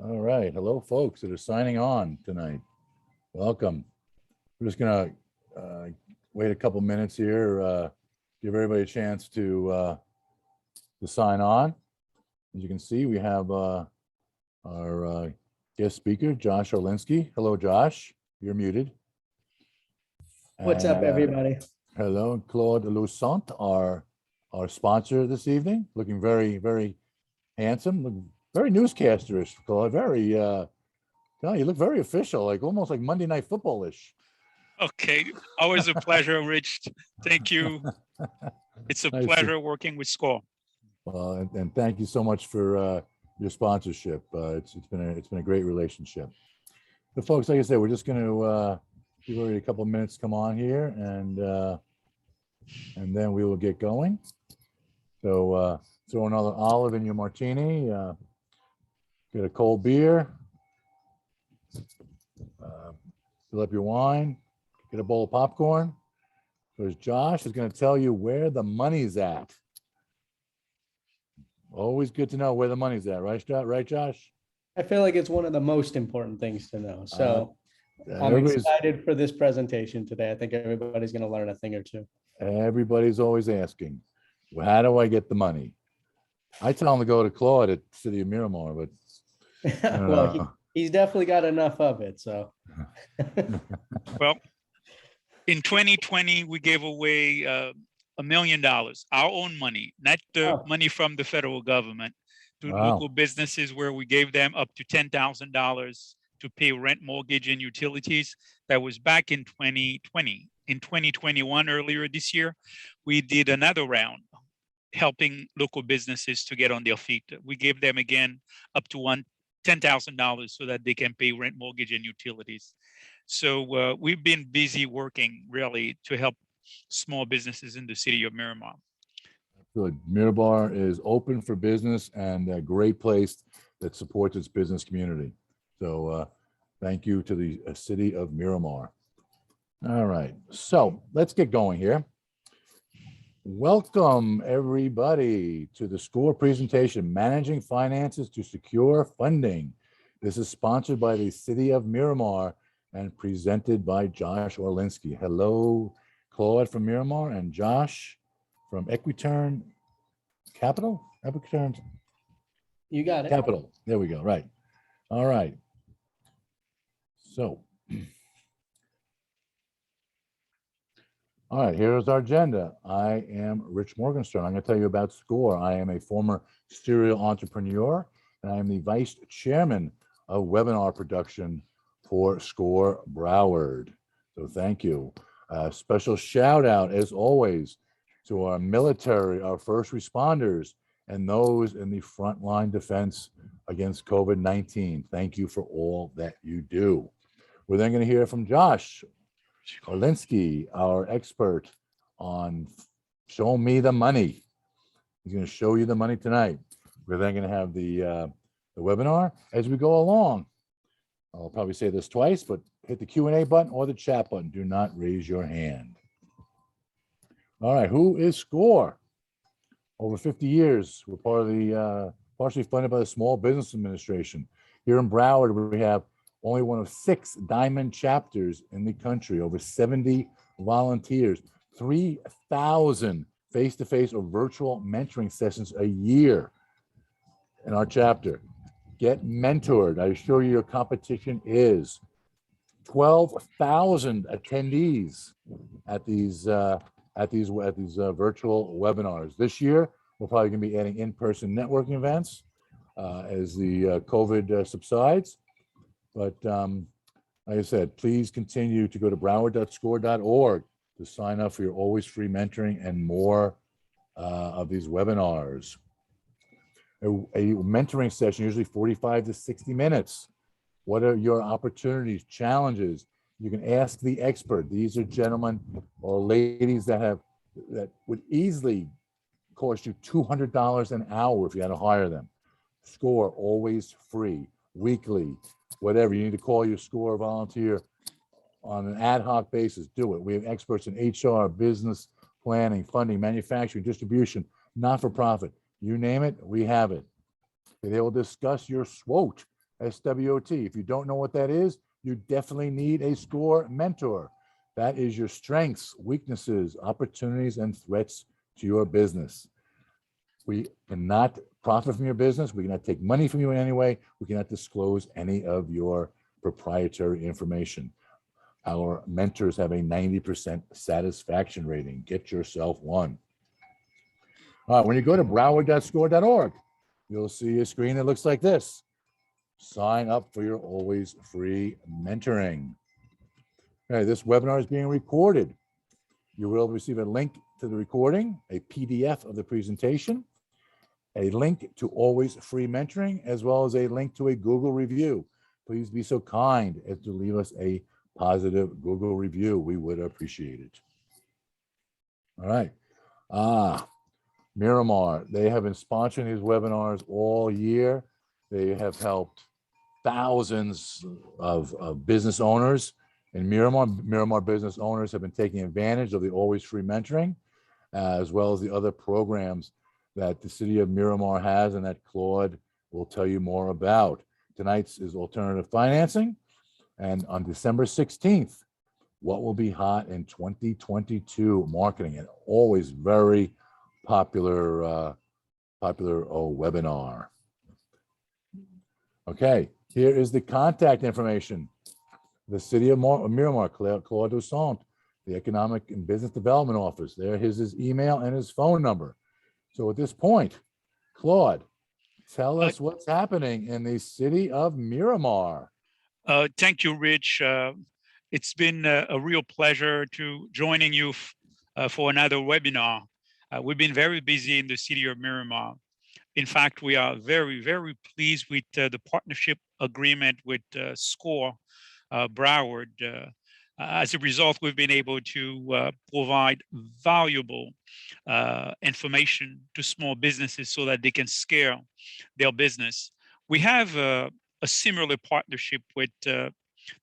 All right. Hello, folks that are signing on tonight. Welcome. We're just going to wait a couple minutes here, give everybody a chance to sign on. As you can see, we have our guest speaker, Josh Orlinsky. Hello, Josh. You're muted. What's up, everybody? Hello, Claude Lusant, our sponsor this evening, looking very, very handsome, looking very newscasterish, Claude. Very, you look very official, like almost like Monday Night Football-ish. Okay, always a pleasure, Rich. Thank you. It's a Nice pleasure working with SCORE. Well, and thank you so much for your sponsorship. It's been a great relationship. So, folks, like I said, we're just going to give everybody a couple of minutes to come on here, and then we will get going. So throw another olive in your martini. Get a cold beer. Fill up your wine. Get a bowl of popcorn. Because Josh is going to tell you where the money's at. Always good to know where the money's at, right, Josh? I feel like it's one of the most important things to know. So I'm everybody's- excited for this presentation today. I think everybody's going to learn a thing or two. Everybody's always asking, well, how do I get the money? I tell them to go to Claude at City of Miramar, but Well, he's definitely got enough of it. So Well, in 2020, we gave away $1 million, our own money, not the money from the federal government, to local businesses, where we gave them up to $10,000 to pay rent, mortgage, and utilities. That was back in 2020. In 2021, earlier this year, we did another round helping local businesses to get on their feet. We gave them again up to $10,000 so that they can pay rent, mortgage, and utilities. So we've been busy working really to help small businesses in the city of Miramar. Good. Miramar is open for business and a great place that supports its business community. So thank you to the city of Miramar. All right, so let's get going here. Welcome everybody to the SCORE presentation, Managing Finances to Secure Funding. This is sponsored by the city of Miramar and presented by Josh Orlinsky. Hello, Claude from Miramar and Josh from Equiturn Capital? Equiturn you got it. Capital. There we go. Right. All right. So, all right, here's our agenda. I am Rich Morgenstern. I'm going to tell you about SCORE. I am a former serial entrepreneur, and I am the vice chairman of webinar production for SCORE Broward. So thank you. Special shout out, as always, to our military, our first responders, and those in the frontline defense against COVID-19. Thank you for all that you do. We're then going to hear from Josh Orlinsky, our expert on Show Me the Money. He's going to show you the money tonight. We're then going to have the webinar. As we go along, I'll probably say this twice, but hit the Q&A button or the chat button. Do not raise your hand. All right, who is SCORE? Over 50 years, we're part of the, partially funded by the Small Business Administration. Here in Broward, we have only one of 6 diamond chapters in the country, over 70 volunteers, 3,000 face-to-face or virtual mentoring sessions a year in our chapter. Get mentored. I assure you your competition is 12,000 attendees at these virtual webinars. This year, we're probably going to be adding in-person networking events as the COVID subsides. But like I said, please continue to go to broward.score.org to sign up for your always free mentoring and more of these webinars. A mentoring session, usually 45 to 60 minutes. What are your opportunities, challenges? You can ask the expert. These are gentlemen or ladies that would easily cost you $200 an hour if you had to hire them. SCORE, always free, weekly, whatever. You need to call your SCORE volunteer on an ad hoc basis, do it. We have experts in HR, business planning, funding, manufacturing, distribution, not-for-profit. You name it, we have it. They will discuss your SWOT, SWOT. If you don't know what that is, you definitely need a SCORE mentor. That is your strengths, weaknesses, opportunities, and threats to your business. We cannot profit from your business. We cannot take money from you in any way. We cannot disclose any of your proprietary information. Our mentors have a 90% satisfaction rating. Get yourself one. All right, when you go to broward.score.org, you'll see a screen that looks like this. Sign up for your always free mentoring. Okay, this webinar is being recorded. You will receive a link to the recording, a PDF of the presentation, a link to always free mentoring, as well as a link to a Google review. Please be so kind as to leave us a positive Google review. We would appreciate it. All right. Miramar, they have been sponsoring these webinars all year. They have helped thousands of business owners in Miramar. Miramar business owners have been taking advantage of the always free mentoring, as well as the other programs that the city of Miramar has and that Claude will tell you more about. Tonight's is alternative financing. And on December 16th, what will be hot in 2022 marketing, and always very popular webinar. Okay, here is the contact information. The city of Miramar, Claude Toussaint, the Economic and Business Development Office. There is his email and his phone number. So at this point, Claude, tell us what's happening in the city of Miramar. Thank you, Rich. It's been a real pleasure to joining you for another webinar. We've been very busy in the city of Miramar. In fact, we are very, very pleased with the partnership agreement with SCORE Broward. As a result, we've been able to provide valuable information to small businesses so that they can scale their business. We have a similar partnership with the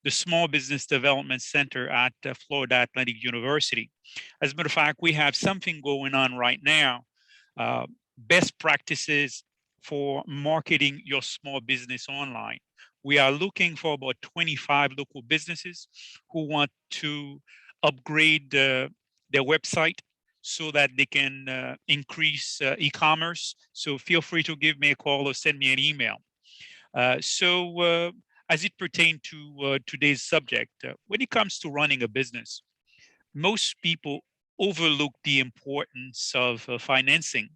Small Business Development Center at Florida Atlantic University. As a matter of fact, we have something going on right now, best practices for marketing your small business online. We are looking for about 25 local businesses who want to upgrade their website so that they can increase e-commerce. So feel free to give me a call or send me an email. As it pertains to today's subject, when it comes to running a business, most people overlook the importance of financing.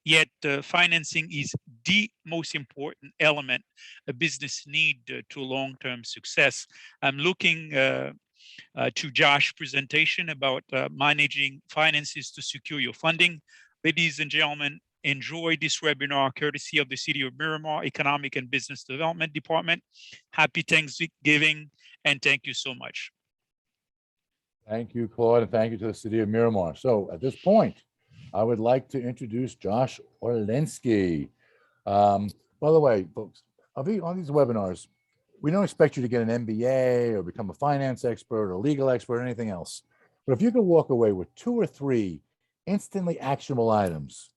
Yet financing is the most important element a business needs to long-term success. I'm looking to Josh's presentation about managing finances to secure your funding. Ladies and gentlemen, enjoy this webinar courtesy of the City of Miramar Economic and Business Development Department. Happy Thanksgiving, and thank you so much. Thank you, Claude, and thank you to the City of Miramar. So at this point, I would like to introduce Josh Orlensky. By the way, folks, on these webinars, we don't expect you to get an MBA or become a finance expert or legal expert or anything else. But if you can walk away with 2 or 3 instantly actionable items,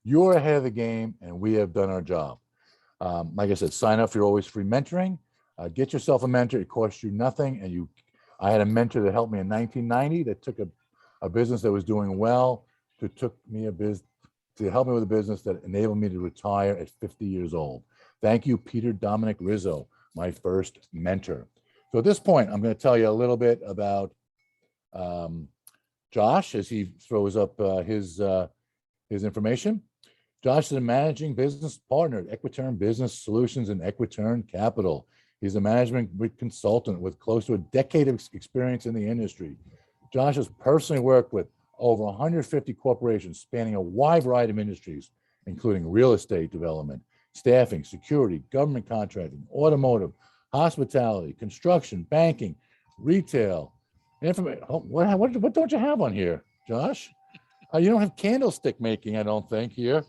you're ahead of the game and we have done our job. Like I said, sign up for your always free mentoring. Get yourself a mentor. It costs you nothing. And I had a mentor that helped me in 1990 that took a business that was doing well to help me with a business that enabled me to retire at 50 years old. Thank you, Peter Dominic Rizzo, my first mentor. So at this point, I'm going to tell you a little bit about Josh as he throws up his information. Josh is a managing business partner at Equiterm Business Solutions and Equiterm Capital. He's a management consultant with close to a decade of experience in the industry. Josh has personally worked with over 150 corporations spanning a wide variety of industries, including real estate development, staffing, security, government contracting, automotive, hospitality, construction, banking, retail, information. What don't you have on here, Josh? You don't have candlestick making, I don't think, here.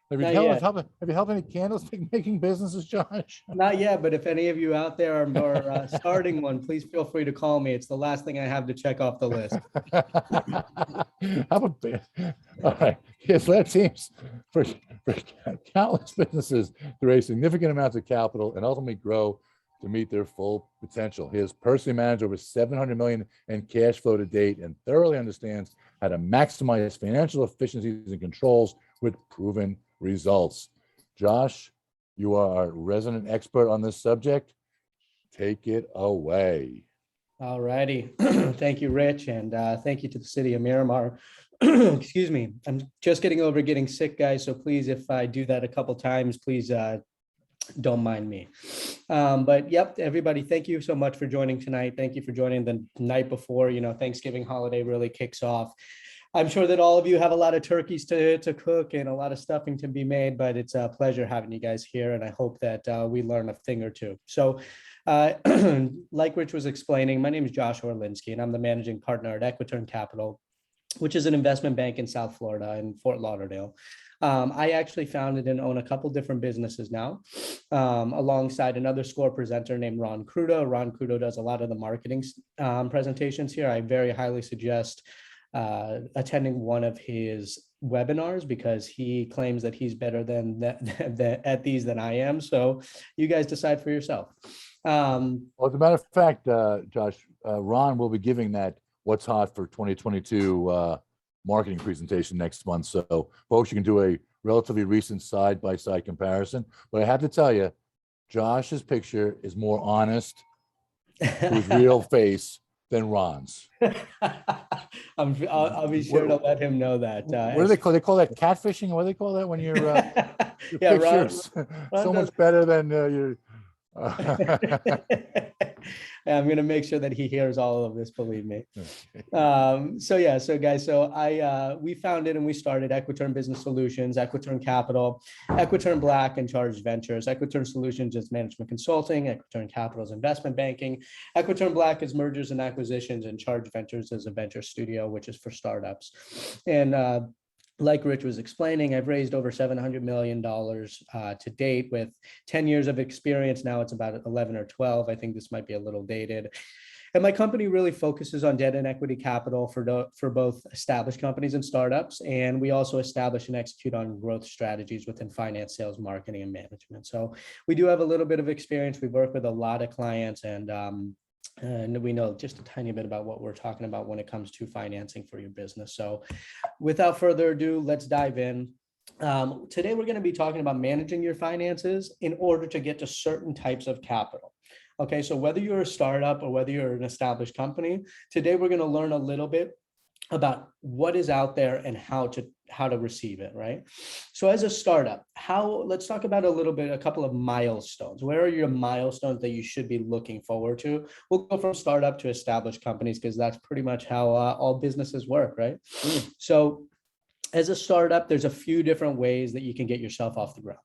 Have you Not helped, yet. have you helped any candlestick making businesses, Josh? Not yet, but if any of you out there are starting one, please feel free to call me. It's the last thing I have to check off the list. How about, all right, yes, that seems for countless businesses to raise significant amounts of capital and ultimately grow to meet their full potential. He has personally managed over 700 million in cash flow to date and thoroughly understands how to maximize financial efficiencies and controls with proven results. Josh, you are our resident expert on this subject. Take it away. All righty. Thank you, Rich, and thank you to the city of Miramar. Excuse me. I'm just getting over getting sick, guys. So please, if I do that a couple times, please don't mind me. But yep, everybody, thank you so much for joining tonight. Thank you for joining the night before, Thanksgiving holiday really kicks off. I'm sure that all of you have a lot of turkeys to cook and a lot of stuffing to be made, but it's a pleasure having you guys here. And I hope that we learn a thing or two. So like Rich was explaining, my name is Josh Orlinsky, and I'm the managing partner at Equiturn Capital, which is an investment bank in South Florida in Fort Lauderdale. I actually founded and own a couple different businesses now, alongside another SCORE presenter named Ron Crudo. Ron Crudo does a lot of the marketing presentations here. I very highly suggest attending one of his webinars because he claims that he's better than at these than I am. So you guys decide for yourself. Well, as a matter of fact, Josh, Ron will be giving that What's Hot for 2022 marketing presentation next month. So folks, you can do a relatively recent side-by-side comparison. But I have to tell you, Josh's picture is more honest to his real face than Ron's. I'll be sure to let him know that. What do they call? They call that catfishing. What do they call that when your Yeah, Ron picture's Ron so does- much better than your? I'm going to make sure that he hears all of this, believe me. Okay. So guys, we founded and we started Equiturn Business Solutions, Equiturn Capital, Equiturn Black, and Charged Ventures. Equiturn Solutions is management consulting, Equiturn Capital is investment banking, Equiturn Black is mergers and acquisitions, and Charged Ventures is a venture studio, which is for startups. And like Rich was explaining, I've raised over $700 million to date with 10 years of experience. Now it's about 11 or 12. I think this might be a little dated. And my company really focuses on debt and equity capital for both established companies and startups. And we also establish and execute on growth strategies within finance, sales, marketing, and management. So we do have a little bit of experience. We work with a lot of clients, and we know just a tiny bit about what we're talking about when it comes to financing for your business. So without further ado, let's dive in. Today, we're going to be talking about managing your finances in order to get to certain types of capital. Okay, so whether you're a startup or whether you're an established company, today we're going to learn a little bit about what is out there and how to receive it, right? So as a startup, let's talk about a couple of milestones. Where are your milestones that you should be looking forward to? We'll go from startup to established companies because that's pretty much how all businesses work, right? So as a startup, there's a few different ways that you can get yourself off the ground.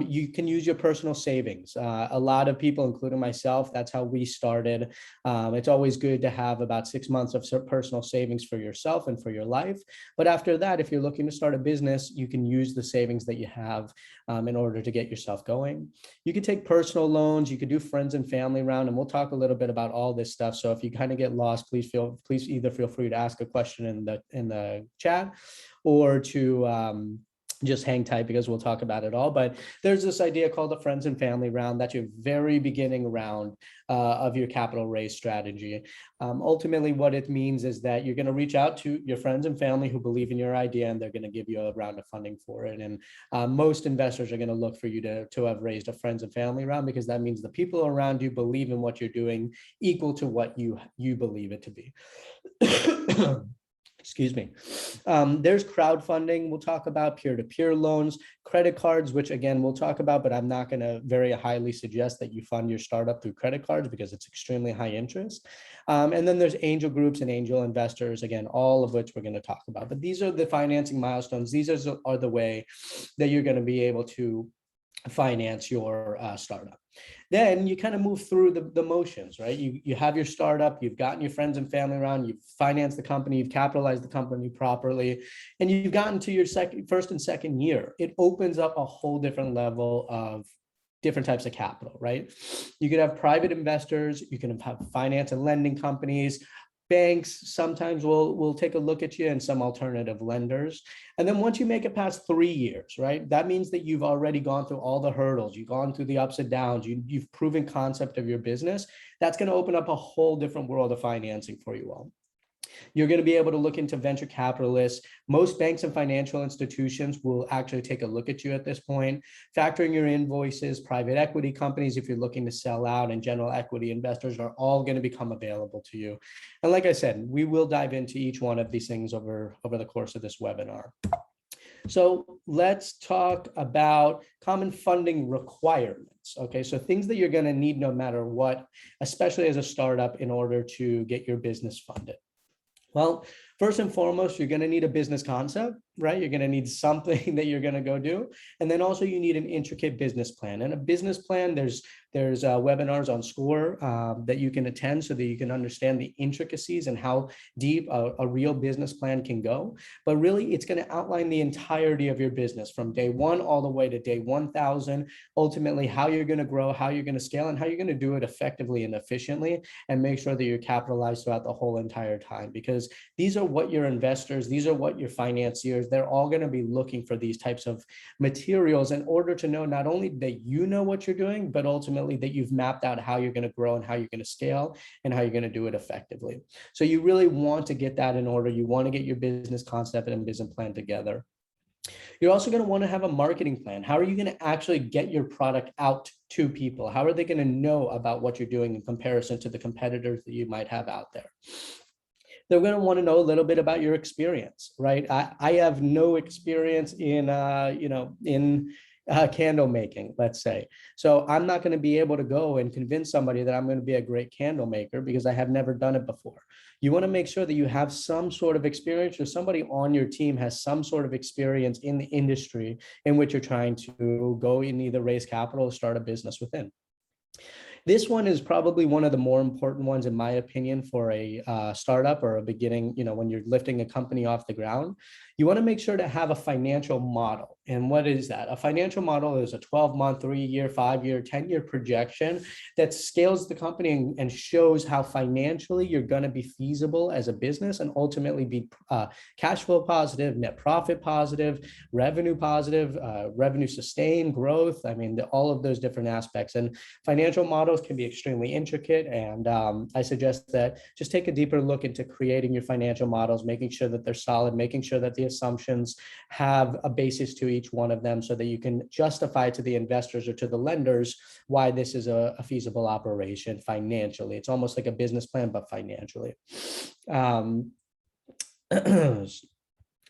You can use your personal savings. A lot of people, including myself, that's how we started. It's always good to have about 6 months of personal savings for yourself and for your life. But after that, if you're looking to start a business, you can use the savings that you have in order to get yourself going. You can take personal loans. You could do friends and family round, and we'll talk a little bit about all this stuff. So if you kind of get lost, please either feel free to ask a question in the chat or to just hang tight because we'll talk about it all. But there's this idea called the friends and family round. That's your very beginning round of your capital raise strategy. Ultimately, what it means is that you're going to reach out to your friends and family who believe in your idea, and they're going to give you a round of funding for it. And most investors are going to look for you to have raised a friends and family round, because that means the people around you believe in what you're doing equal to what you believe it to be. Excuse me. There's crowdfunding. We'll talk about peer-to-peer loans, credit cards, which again, we'll talk about, but I'm not going to very highly suggest that you fund your startup through credit cards because it's extremely high interest. And then there's angel groups and angel investors, again, all of which we're going to talk about. But these are the financing milestones. These are the way that you're going to be able to finance your startup. Then you kind of move through the motions, right? You have your startup, you've gotten your friends and family around, you've financed the company, you've capitalized the company properly, and you've gotten to your first and second year. It opens up a whole different level of different types of capital, right? You could have private investors, you can have finance and lending companies, banks sometimes will take a look at you, and some alternative lenders. And then once you make it past 3 years, right, that means that you've already gone through all the hurdles, you've gone through the ups and downs, you've proven concept of your business. That's going to open up a whole different world of financing for you all. You're going to be able to look into venture capitalists. Most banks and financial institutions will actually take a look at you at this point, factoring your invoices. Private equity companies, if you're looking to sell out, and general equity investors are all going to become available to you. And like I said, we will dive into each one of these things over the course of this webinar. So let's talk about common funding requirements. Okay, so things that you're going to need no matter what, especially as a startup, in order to get your business funded. Well, first and foremost, you're going to need a business concept, right? You're going to need something that you're going to go do. And then also you need an intricate business plan. And a business plan, there's webinars on SCORE that you can attend so that you can understand the intricacies and how deep a real business plan can go. But really, it's going to outline the entirety of your business from day one all the way to day 1,000, ultimately how you're going to grow, how you're going to scale, and how you're going to do it effectively and efficiently, and make sure that you're capitalized throughout the whole entire time. Because these are what your investors, these are what your financiers, they're all going to be looking for these types of materials in order to know not only that you know what you're doing, but ultimately that you've mapped out how you're going to grow and how you're going to scale and how you're going to do it effectively. So you really want to get that in order. You want to get your business concept and business plan together. You're also going to want to have a marketing plan. How are you going to actually get your product out to people? How are they going to know about what you're doing in comparison to the competitors that you might have out there? They're going to want to know a little bit about your experience, right? I have no experience in, candle making, let's say. So I'm not going to be able to go and convince somebody that I'm going to be a great candle maker because I have never done it before. You want to make sure that you have some sort of experience, or somebody on your team has some sort of experience in the industry in which you're trying to go and either raise capital or start a business within. This one is probably one of the more important ones, in my opinion, for a startup or a beginning, when you're lifting a company off the ground. You want to make sure to have a financial model. And what is that? A financial model is a 12-month, 3-year, 5-year, 10-year projection that scales the company and shows how financially you're going to be feasible as a business and ultimately be cash flow positive, net profit positive, revenue positive, revenue sustained, growth. I mean, all of those different aspects. And financial models can be extremely intricate. And I suggest that just take a deeper look into creating your financial models, making sure that they're solid, making sure that the assumptions have a basis to each one of them so that you can justify to the investors or to the lenders why this is a feasible operation financially. It's almost like a business plan, but financially.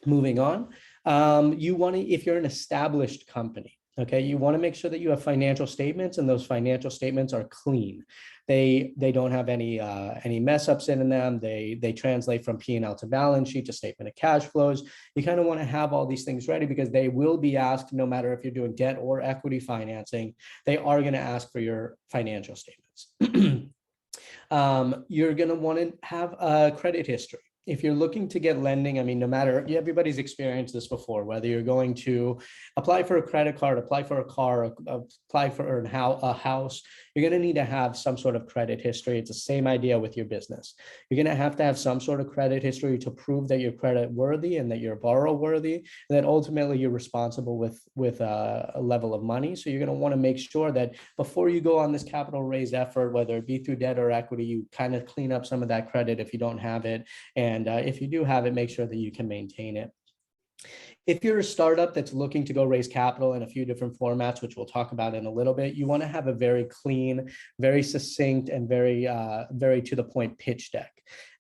Moving on, you want to, if you're an established company, okay, you want to make sure that you have financial statements and those financial statements are clean. They don't have any mess ups in them. They translate from P&L to balance sheet to statement of cash flows. You kind of want to have all these things ready because they will be asked, no matter if you're doing debt or equity financing, they are going to ask for your financial statements. You're going to want to have a credit history. If you're looking to get lending, I mean, no matter, everybody's experienced this before, whether you're going to apply for a credit card, apply for a car, apply for a house, you're going to need to have some sort of credit history. It's the same idea with your business. You're going to have some sort of credit history to prove that you're credit worthy and that you're borrow worthy, and that ultimately you're responsible with a level of money. So you're going to want to make sure that before you go on this capital raise effort, whether it be through debt or equity, you kind of clean up some of that credit if you don't have it. And if you do have it, make sure that you can maintain it. If you're a startup that's looking to go raise capital in a few different formats, which we'll talk about in a little bit, you want to have a very clean, very succinct, and very to the point pitch deck.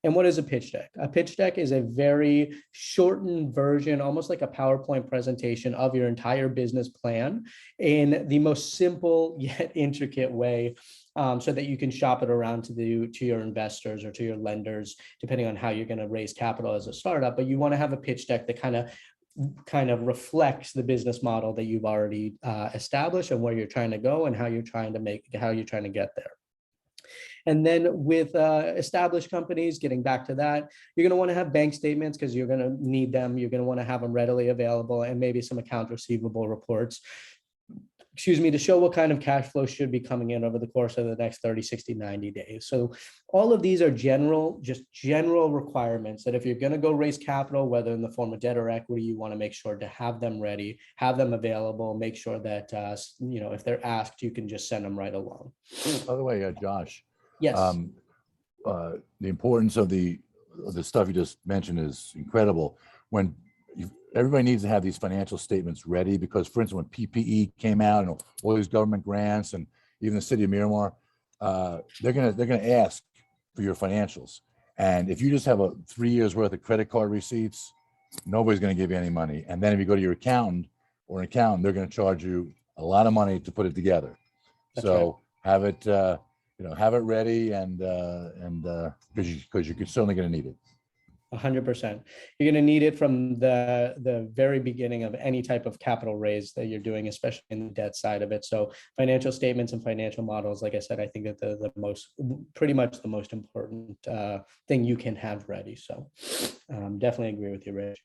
And what is a pitch deck? A pitch deck is a very shortened version, almost like a PowerPoint presentation of your entire business plan in the most simple yet intricate way, so that you can shop it around to your investors or to your lenders, depending on how you're going to raise capital as a startup. But you want to have a pitch deck that kind of kind of reflects the business model that you've already established and where you're trying to go and how you're trying to get there. And then with established companies, getting back to that, you're going to want to have bank statements because you're going to need them. You're going to want to have them readily available, and maybe some account receivable reports, to show what kind of cash flow should be coming in over the course of the next 30, 60, 90 days. So all of these are general requirements that if you're going to go raise capital, whether in the form of debt or equity, you want to make sure to have them ready, have them available, make sure that, if they're asked, you can just send them right along. By the way, Josh, Yes. The importance of the stuff you just mentioned is incredible. When everybody needs to have these financial statements ready, because, for instance, when PPE came out and all these government grants, and even the city of Miramar, they're gonna ask for your financials. And if you just have 3 years worth of credit card receipts, nobody's gonna give you any money. And then if you go to your accountant or an accountant, they're gonna charge you a lot of money to put it together. That's So have it, have it ready, and because you're certainly gonna need it. 100%. You're going to need it from the very beginning of any type of capital raise that you're doing, especially in the debt side of it. So financial statements and financial models, like I said, I think that pretty much the most important thing you can have ready. So definitely agree with you, Rich.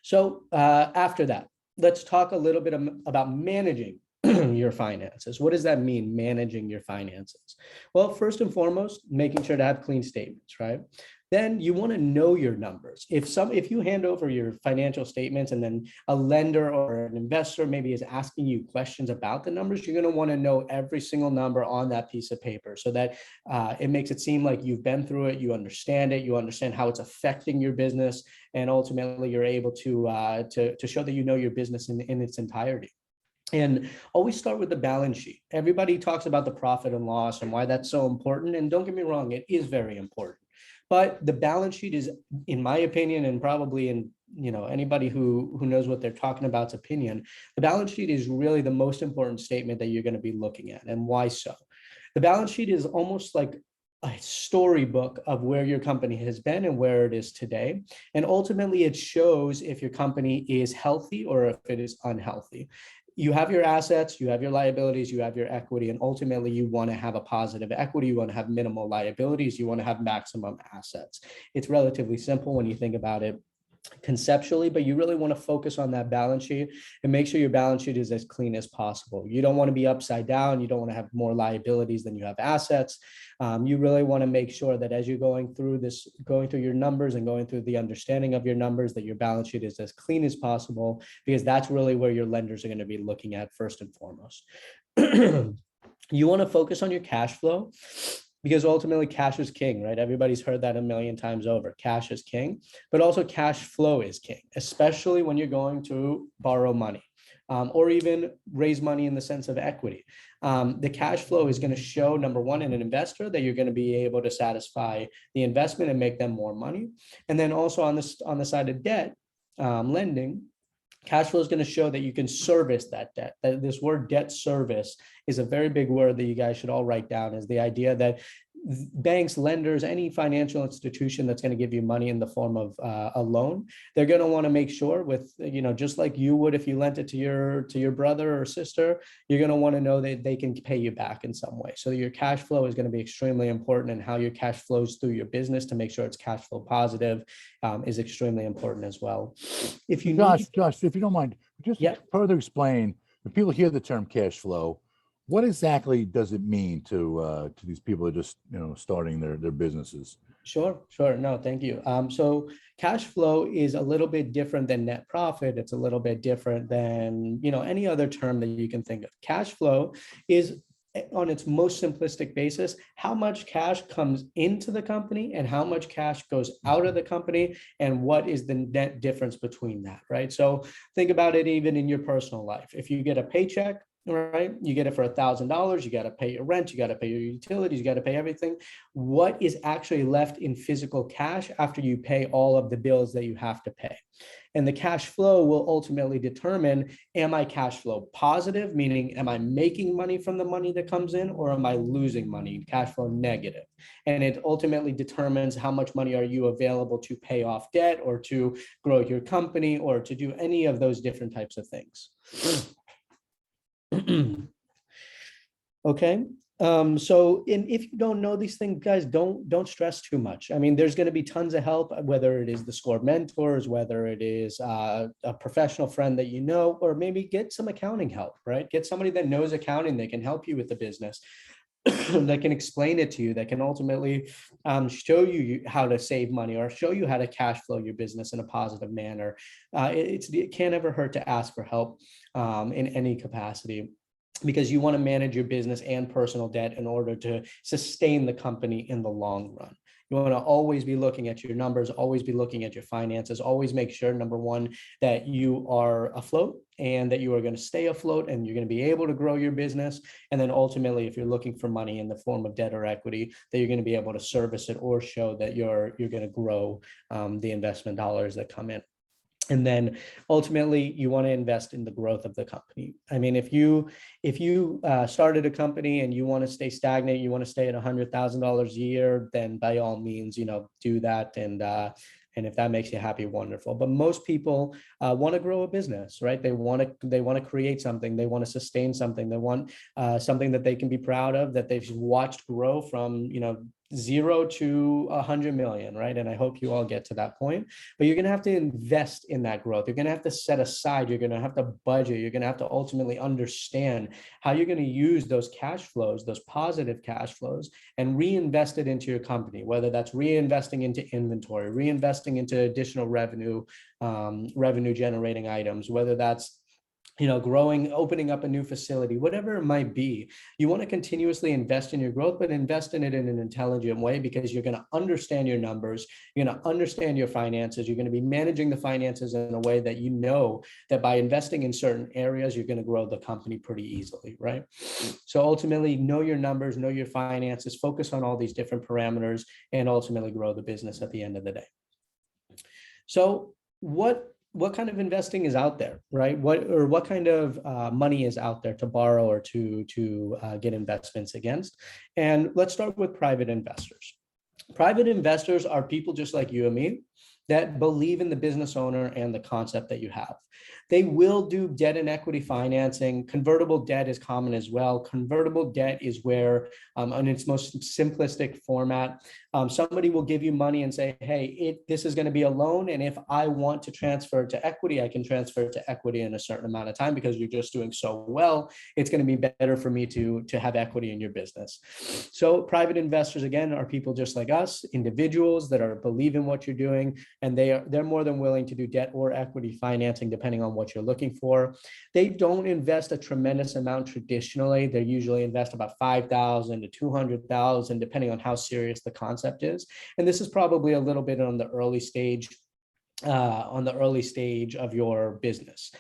So after that, let's talk a little bit about managing your finances. What does that mean, managing your finances? Well, first and foremost, making sure to have clean statements, right? Then you want to know your numbers. If you hand over your financial statements and then a lender or an investor maybe is asking you questions about the numbers, you're going to want to know every single number on that piece of paper, so that it makes it seem like you've been through it, you understand how it's affecting your business, and ultimately you're able to show that you know your business in its entirety. And always start with the balance sheet. Everybody talks about the profit and loss and why that's so important. And don't get me wrong, it is very important. But the balance sheet is, in my opinion, and probably in anybody who knows what they're talking about's opinion, the balance sheet is really the most important statement that you're going to be looking at. And why so? The balance sheet is almost like a storybook of where your company has been and where it is today. And ultimately, it shows if your company is healthy or if it is unhealthy. You have your assets, you have your liabilities, you have your equity, and ultimately you want to have a positive equity, you want to have minimal liabilities, you want to have maximum assets. It's relatively simple when you think about it conceptually, but you really want to focus on that balance sheet and make sure your balance sheet is as clean as possible. You don't want to be upside down. You don't want to have more liabilities than you have assets. You really want to make sure that as you're going through your numbers and going through the understanding of your numbers, that your balance sheet is as clean as possible, because that's really where your lenders are going to be looking at first and foremost. You want to focus on your cash flow, because ultimately cash is king, right? Everybody's heard that a million times over. Cash is king, but also cash flow is king, especially when you're going to borrow money or even raise money in the sense of equity. The cash flow is going to show, number one, in an investor that you're going to be able to satisfy the investment and make them more money. And then also on the side of debt lending, cash flow is going to show that you can service that debt. This word debt service is a very big word that you guys should all write down, is the idea that banks, lenders, any financial institution that's going to give you money in the form of a loan, they're going to want to make sure with, just like you would if you lent it to your brother or sister, you're going to want to know that they can pay you back in some way. So your cash flow is going to be extremely important, and how your cash flows through your business to make sure it's cash flow positive is extremely important as well. If you Josh, if you don't mind, just further explain, when people hear the term cash flow, what exactly does it mean to these people that are just starting their businesses? Sure. No, thank you. So cash flow is a little bit different than net profit. It's a little bit different than any other term that you can think of. Cash flow is, on its most simplistic basis, how much cash comes into the company and how much cash goes out of the company, and what is the net difference between that, right? So think about it even in your personal life. If you get a paycheck, right, you get it for $1,000, you got to pay your rent, you got to pay your utilities, you got to pay everything. What is actually left in physical cash after you pay all of the bills that you have to pay? And the cash flow will ultimately determine, am I cash flow positive, meaning am I making money from the money that comes in, or am I losing money, cash flow negative? And it ultimately determines how much money are you available to pay off debt or to grow your company or to do any of those different types of things. Okay. If you don't know these things, guys, don't stress too much. I mean, there's going to be tons of help, whether it is the SCORE mentors, whether it is a professional friend that you know, or maybe get some accounting help, right? Get somebody that knows accounting that can help you with the business, that can explain it to you, that can ultimately show you how to save money or show you how to cash flow your business in a positive manner. It can't ever hurt to ask for help in any capacity, because you want to manage your business and personal debt in order to sustain the company in the long run. You want to always be looking at your numbers, always be looking at your finances, always make sure, number one, that you are afloat and that you are going to stay afloat and you're going to be able to grow your business. And then ultimately, if you're looking for money in the form of debt or equity, that you're going to be able to service it or show that you're going to grow the investment dollars that come in. And then ultimately, you want to invest in the growth of the company. I mean, if you started a company and you want to stay stagnant, you want to stay at $100,000 a year, then by all means, do that. And if that makes you happy, wonderful. But most people want to grow a business, right? They want to create something. They want to sustain something. They want something that they can be proud of, that they've watched grow from 0 to 100 million, right? And I hope you all get to that point. But you're going to have to invest in that growth. You're going to have to set aside. You're going to have to budget. You're going to have to ultimately understand how you're going to use those cash flows, those positive cash flows, and reinvest it into your company, whether that's reinvesting into inventory, reinvesting into additional revenue generating items, whether that's growing, opening up a new facility, whatever it might be. You want to continuously invest in your growth, but invest in it in an intelligent way, because you're going to understand your numbers. You're going to understand your finances. You're going to be managing the finances in a way that you know that by investing in certain areas, you're going to grow the company pretty easily, right? So ultimately, know your numbers, know your finances, focus on all these different parameters, and ultimately grow the business at the end of the day. So what kind of investing is out there, right? What kind of money is out there to borrow or to get investments against? And let's start with private investors. Private investors are people just like you and me that believe in the business owner and the concept that you have. They will do debt and equity financing. Convertible debt is common as well. Convertible debt is where, in its most simplistic format, somebody will give you money and say, hey, this is going to be a loan. And if I want to transfer to equity, I can transfer to equity in a certain amount of time because you're just doing so well. It's going to be better for me to have equity in your business. So private investors, again, are people just like us, individuals that believe in what you're doing, and they're more than willing to do debt or equity financing depending on what you're looking for. They don't invest a tremendous amount traditionally. They usually invest about $5,000 to $200,000 depending on how serious the concept is. And this is probably a little bit on the early stage of your business,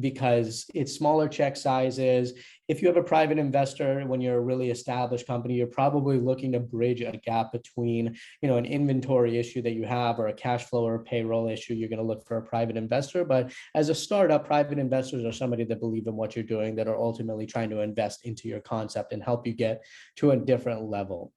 because it's smaller check sizes. If you have a private investor, when you're a really established company, you're probably looking to bridge a gap between, an inventory issue that you have or a cash flow or a payroll issue. You're going to look for a private investor. But as a startup, private investors are somebody that believe in what you're doing, that are ultimately trying to invest into your concept and help you get to a different level.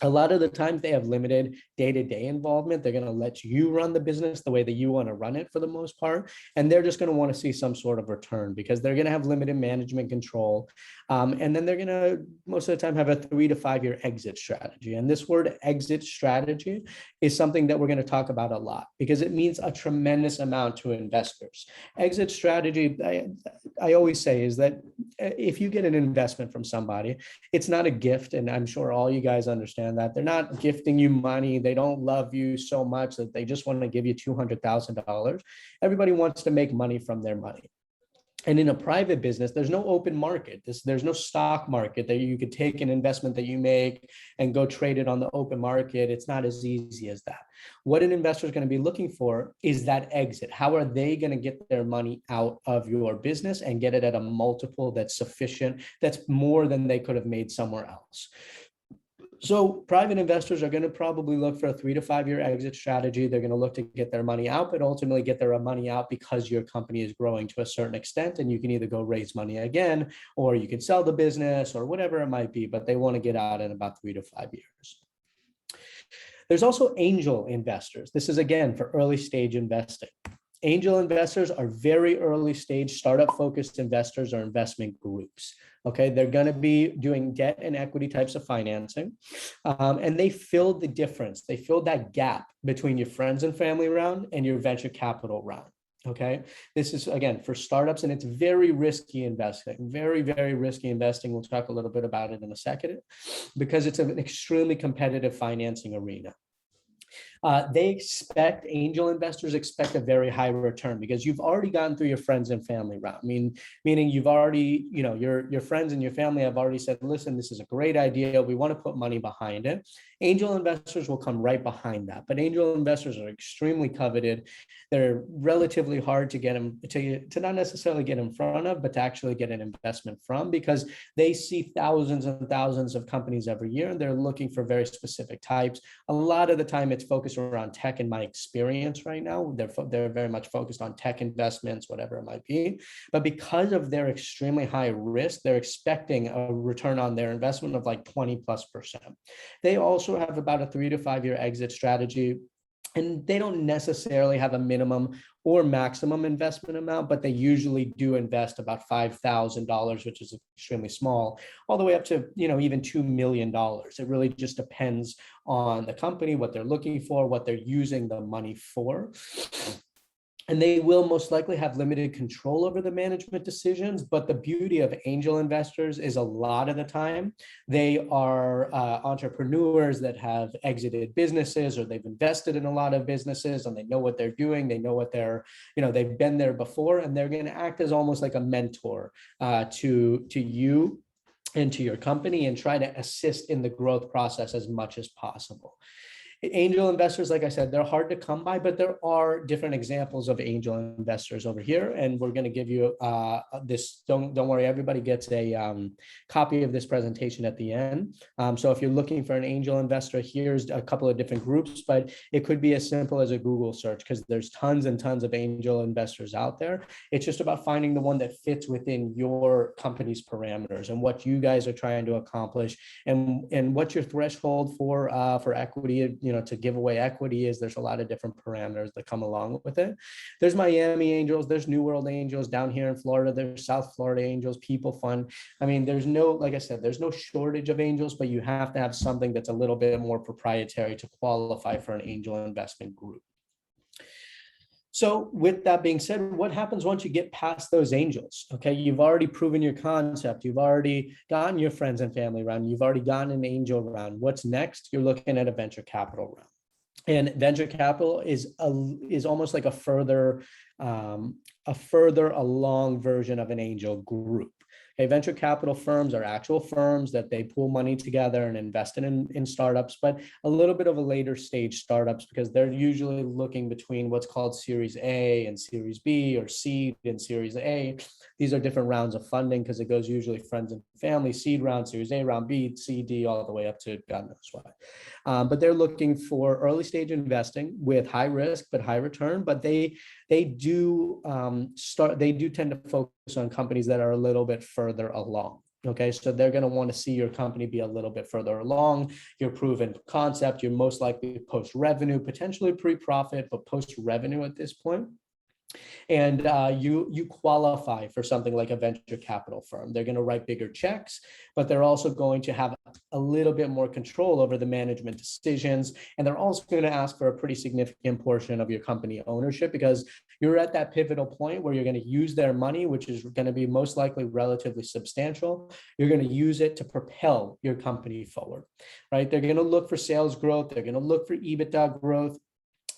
A lot of the times they have limited day-to-day involvement. They're going to let you run the business the way that you want to run it for the most part. And they're just going to want to see some sort of return because they're going to have limited management control. And then they're going to, most of the time, have a 3 to 5 year exit strategy. And this word exit strategy is something that we're going to talk about a lot because it means a tremendous amount to investors. Exit strategy, I always say, is that if you get an investment from somebody, it's not a gift. And I'm sure all you guys understand that. They're not gifting you money. They don't love you so much that they just want to give you $200,000. Everybody wants to make money from their money. And in a private business, there's no open market. There's no stock market that you could take an investment that you make and go trade it on the open market. It's not as easy as that. What an investor is going to be looking for is that exit. How are they going to get their money out of your business and get it at a multiple that's sufficient, that's more than they could have made somewhere else? So private investors are going to probably look for a 3 to 5 year exit strategy. They're going to look to get their money out, but ultimately get their money out because your company is growing to a certain extent, and you can either go raise money again, or you can sell the business or whatever it might be, but they want to get out in about 3 to 5 years. There's also angel investors. This is again for early stage investing. Angel investors are very early stage startup focused investors or investment groups. Okay, they're going to be doing debt and equity types of financing. And they fill the difference. They fill that gap between your friends and family round and your venture capital round. Okay, this is again for startups, and it's very risky investing, very, very risky investing. We'll talk a little bit about it in a second, because it's an extremely competitive financing arena. Angel investors expect a very high return because you've already gotten through your friends and family round. Meaning you've already, your friends and your family have already said, listen, this is a great idea. We want to put money behind it. Angel investors will come right behind that, but angel investors are extremely coveted. They're relatively hard to get them to not necessarily get in front of, but to actually get an investment from, because they see thousands and thousands of companies every year, and they're looking for very specific types. A lot of the time it's focused around tech. In my experience right now, they're very much focused on tech investments, whatever it might be. But because of their extremely high risk, they're expecting a return on their investment of like 20+%. They also have about a 3 to 5 year exit strategy. And they don't necessarily have a minimum or maximum investment amount, but they usually do invest about $5,000, which is extremely small, all the way up to, even $2 million. It really just depends on the company, what they're looking for, what they're using the money for. And they will most likely have limited control over the management decisions. But the beauty of angel investors is a lot of the time, they are entrepreneurs that have exited businesses, or they've invested in a lot of businesses, and they know what they're doing. They know what they've been there before, and they're going to act as almost like a mentor to you and to your company, and try to assist in the growth process as much as possible. Angel investors, like I said, they're hard to come by, but there are different examples of angel investors over here, and we're going to give you this. Don't worry, everybody gets a copy of this presentation at the end. So if you're looking for an angel investor, here's a couple of different groups, but it could be as simple as a Google search, because there's tons and tons of angel investors out there. It's just about finding the one that fits within your company's parameters and what you guys are trying to accomplish, and what your threshold for equity, to give away equity is. There's a lot of different parameters that come along with it. There's Miami Angels, there's New World Angels down here in Florida, there's South Florida Angels, People Fund. There's like I said, there's no shortage of angels, but you have to have something that's a little bit more proprietary to qualify for an angel investment group. So with that being said, what happens once you get past those angels? Okay, you've already proven your concept. You've already gotten your friends and family round. You've already gotten an angel round. What's next? You're looking at a venture capital round. And venture capital is almost like a further along version of an angel group. Okay, venture capital firms are actual firms that they pool money together and invest in startups, but a little bit of a later stage startups, because they're usually looking between what's called Series A and Series B, or seed and Series A. These are different rounds of funding, because it goes usually friends and family, seed round, Series A, round B, C, D, all the way up to God knows what. But they're looking for early stage investing with high risk but high return. But they do tend to focus on companies that are a little bit further along. Okay, so they're going to want to see your company be a little bit further along, your proven concept. You're most likely post revenue, potentially pre-profit, but post revenue at this point. And you qualify for something like a venture capital firm. They're going to write bigger checks, but they're also going to have a little bit more control over the management decisions. And they're also going to ask for a pretty significant portion of your company ownership, because you're at that pivotal point where you're going to use their money, which is going to be most likely relatively substantial. You're going to use it to propel your company forward, right? They're going to look for sales growth. They're going to look for EBITDA growth.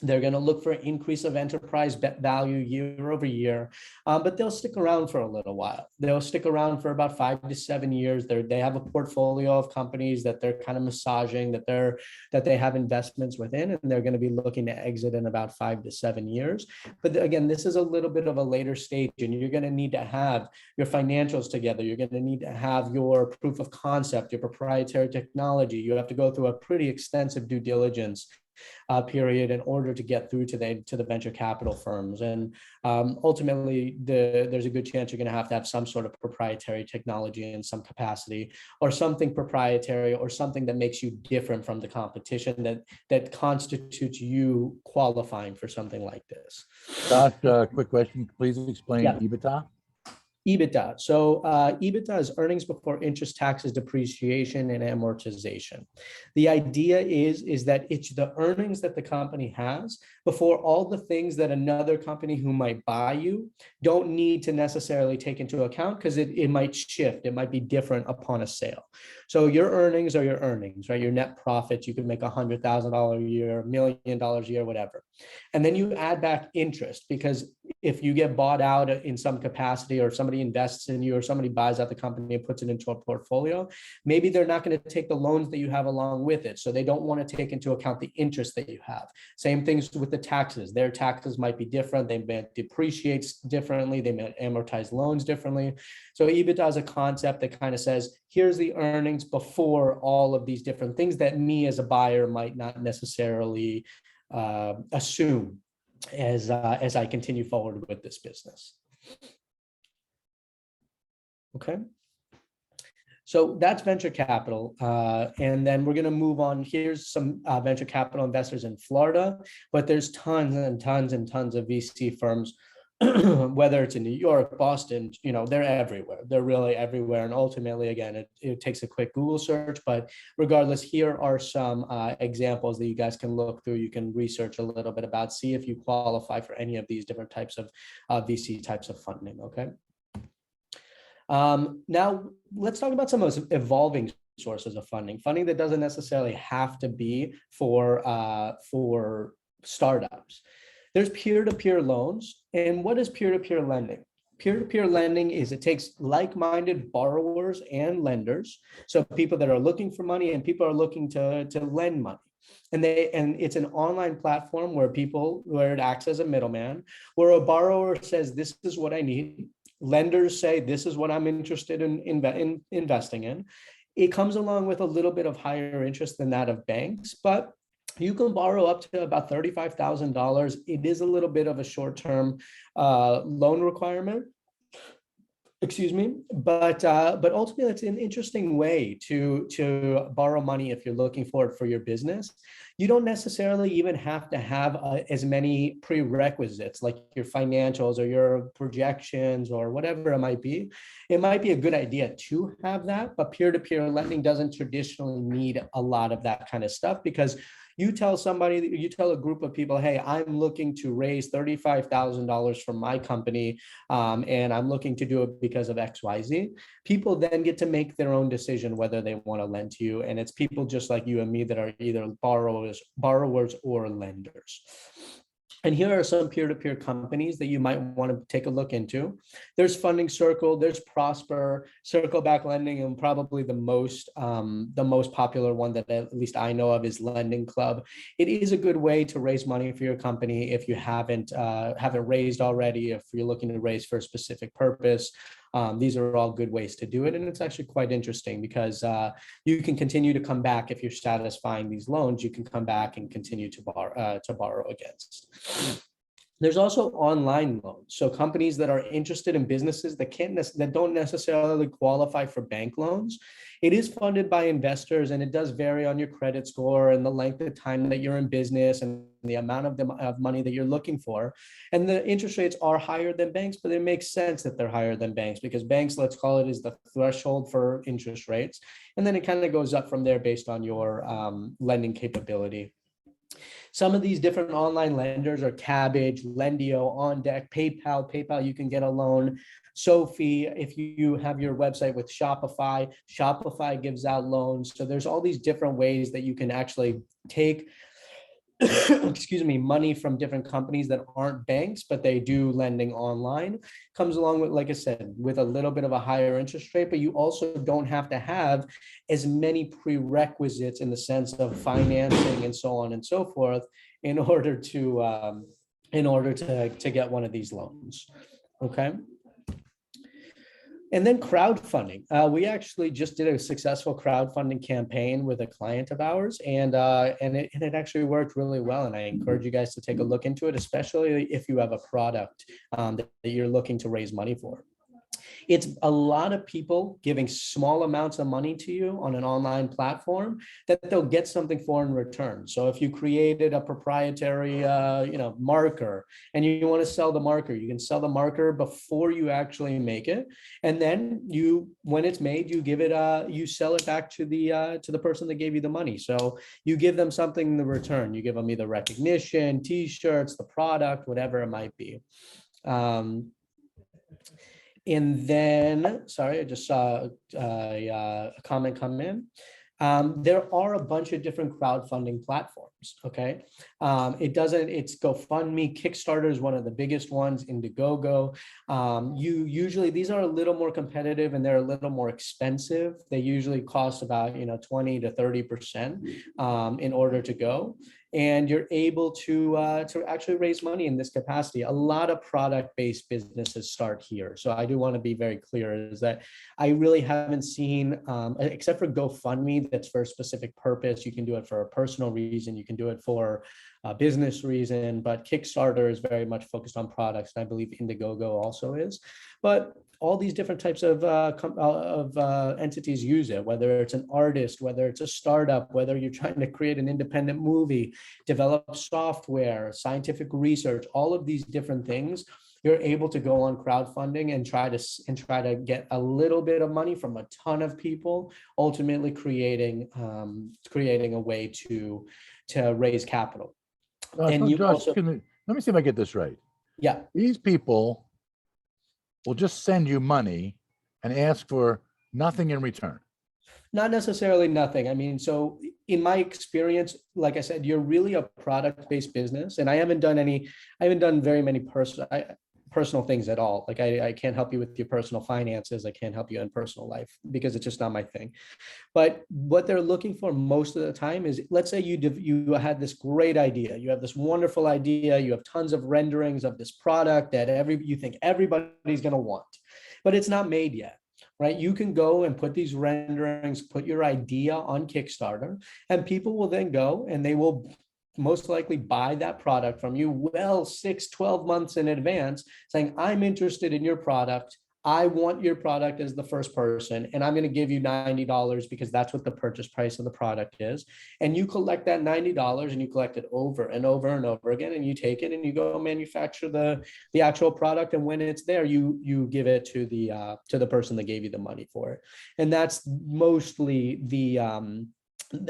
They're going to look for an increase of enterprise value year over year, but they'll stick around for a little while. They'll stick around for about 5 to 7 years. They have a portfolio of companies that they're kind of massaging, that they have investments within, and they're going to be looking to exit in about 5 to 7 years. But again, this is a little bit of a later stage, and you're going to need to have your financials together. You're going to need to have your proof of concept, your proprietary technology. You have to go through a pretty extensive due diligence period in order to get through to the venture capital firms. And ultimately, there's a good chance you're going to have some sort of proprietary technology in some capacity, or something proprietary, or something that makes you different from the competition, that constitutes you qualifying for something like this. Josh, quick question. Please explain Yeah. EBITDA. EBITDA. So EBITDA is earnings before interest, taxes, depreciation, and amortization. The idea is that it's the earnings that the company has before all the things that another company who might buy you don't need to necessarily take into account, because it might shift. It might be different upon a sale. So your earnings are your earnings, right? Your net profits, you can make $100,000 a year, $1 million a year, whatever. And then you add back interest, because if you get bought out in some capacity, or somebody invests in you, or somebody buys out the company and puts it into a portfolio, maybe they're not going to take the loans that you have along with it. So they don't want to take into account the interest that you have. Same things with the taxes. Their taxes might be different. They may depreciate differently. They may amortize loans differently. So EBITDA is a concept that kind of says, here's the earnings before all of these different things that me as a buyer might not necessarily assume as I continue forward with this business. Okay. So that's venture capital. And then we're going to move on. Here's some venture capital investors in Florida, but there's tons and tons and tons of VC firms, whether it's in New York, Boston, they're everywhere. They're really everywhere. And ultimately, again, it takes a quick Google search, but regardless, here are some examples that you guys can look through. You can research a little bit about, see if you qualify for any of these different types of VC types of funding. Okay. Now let's talk about some of those evolving sources of funding that doesn't necessarily have to be for startups. There's peer-to-peer loans. And what is peer-to-peer lending? Peer-to-peer lending is, it takes like-minded borrowers and lenders, so people that are looking for money and people are looking to lend money. And it's an online platform where it acts as a middleman, where a borrower says, this is what I need. Lenders say, this is what I'm interested in investing in. It comes along with a little bit of higher interest than that of banks, but you can borrow up to about $35,000. It is a little bit of a short-term loan requirement. Excuse me, but ultimately it's an interesting way to borrow money if you're looking for it for your business. You don't necessarily even have to have as many prerequisites, like your financials or your projections or whatever it might be. It might be a good idea to have that, but peer-to-peer lending doesn't traditionally need a lot of that kind of stuff, because you tell a group of people, hey, I'm looking to raise $35,000 from my company, and I'm looking to do it because of XYZ. People then get to make their own decision whether they want to lend to you. And it's people just like you and me that are either borrowers or lenders. And here are some peer-to-peer companies that you might want to take a look into. There's Funding Circle, there's Prosper, Circle Back Lending, and probably the most popular one that at least I know of is Lending Club. It is a good way to raise money for your company if you haven't raised already, if you're looking to raise for a specific purpose. These are all good ways to do it. And it's actually quite interesting because you can continue to come back if you're satisfying these loans. You can come back and continue to borrow against. There's also online loans. So companies that are interested in businesses that don't necessarily qualify for bank loans. It is funded by investors, and it does vary on your credit score and the length of time that you're in business and the amount of money that you're looking for. And the interest rates are higher than banks, but it makes sense that they're higher than banks, because banks, let's call it, is the threshold for interest rates. And then it kind of goes up from there based on your lending capability. Some of these different online lenders are Kabbage, Lendio, OnDeck, PayPal. PayPal, you can get a loan. Sophie, if you have your website with Shopify, Shopify gives out loans. So there's all these different ways that you can actually take excuse me, money from different companies that aren't banks, but they do lending online. Comes along with, like I said, with a little bit of a higher interest rate, but you also don't have to have as many prerequisites in the sense of financing and so on and so forth in order to get one of these loans. Okay. And then crowdfunding. We actually just did a successful crowdfunding campaign with a client of ours, and it actually worked really well. And I encourage you guys to take a look into it, especially if you have a product that you're looking to raise money for. It's a lot of people giving small amounts of money to you on an online platform that they'll get something for in return. So if you created a proprietary, marker, and you want to sell the marker, you can sell the marker before you actually make it, and then when it's made, you give it, you sell it back to the person that gave you the money. So you give them something in the return. You give them either recognition, T-shirts, the product, whatever it might be. And then, sorry, I just saw a comment come in. There are a bunch of different crowdfunding platforms, okay? It's GoFundMe, Kickstarter is one of the biggest ones, Indiegogo. These are a little more competitive and they're a little more expensive. They usually cost about, 20 to 30% in order to go. And you're able to actually raise money in this capacity. A lot of product-based businesses start here. So I do want to be very clear is that I really haven't seen, except for GoFundMe, that's for a specific purpose. You can do it for a personal reason. You can do it for a business reason, but Kickstarter is very much focused on products. And I believe Indiegogo also is. But all these different types of entities use it, whether it's an artist, whether it's a startup, whether you're trying to create an independent movie, develop software, scientific research, all of these different things, you're able to go on crowdfunding and try to get a little bit of money from a ton of people, ultimately creating a way to raise capital. And so you Josh, also, let me see if I get this right. yeah. These people will just send you money and ask for nothing in return. Not necessarily nothing. I mean, so in my experience, like I said, you're really a product-based business, and I haven't done very many personal things at all. Like I can't help you with your personal finances. I can't help you in personal life because it's just not my thing. But what they're looking for most of the time is, let's say you had this great idea. You have this wonderful idea. You have tons of renderings of this product that you think everybody's going to want, but it's not made yet. Right? You can go and put these renderings, put your idea on Kickstarter, and people will then go and they will most likely buy that product from you well 6-12 months in advance, saying, I'm interested in your product. I want your product as the first person, and I'm going to give you $90 because that's what the purchase price of the product is. And you collect that $90 and you collect it over and over and over again, and you take it and you go manufacture the actual product. And when it's there, you give it to the person that gave you the money for it. And that's mostly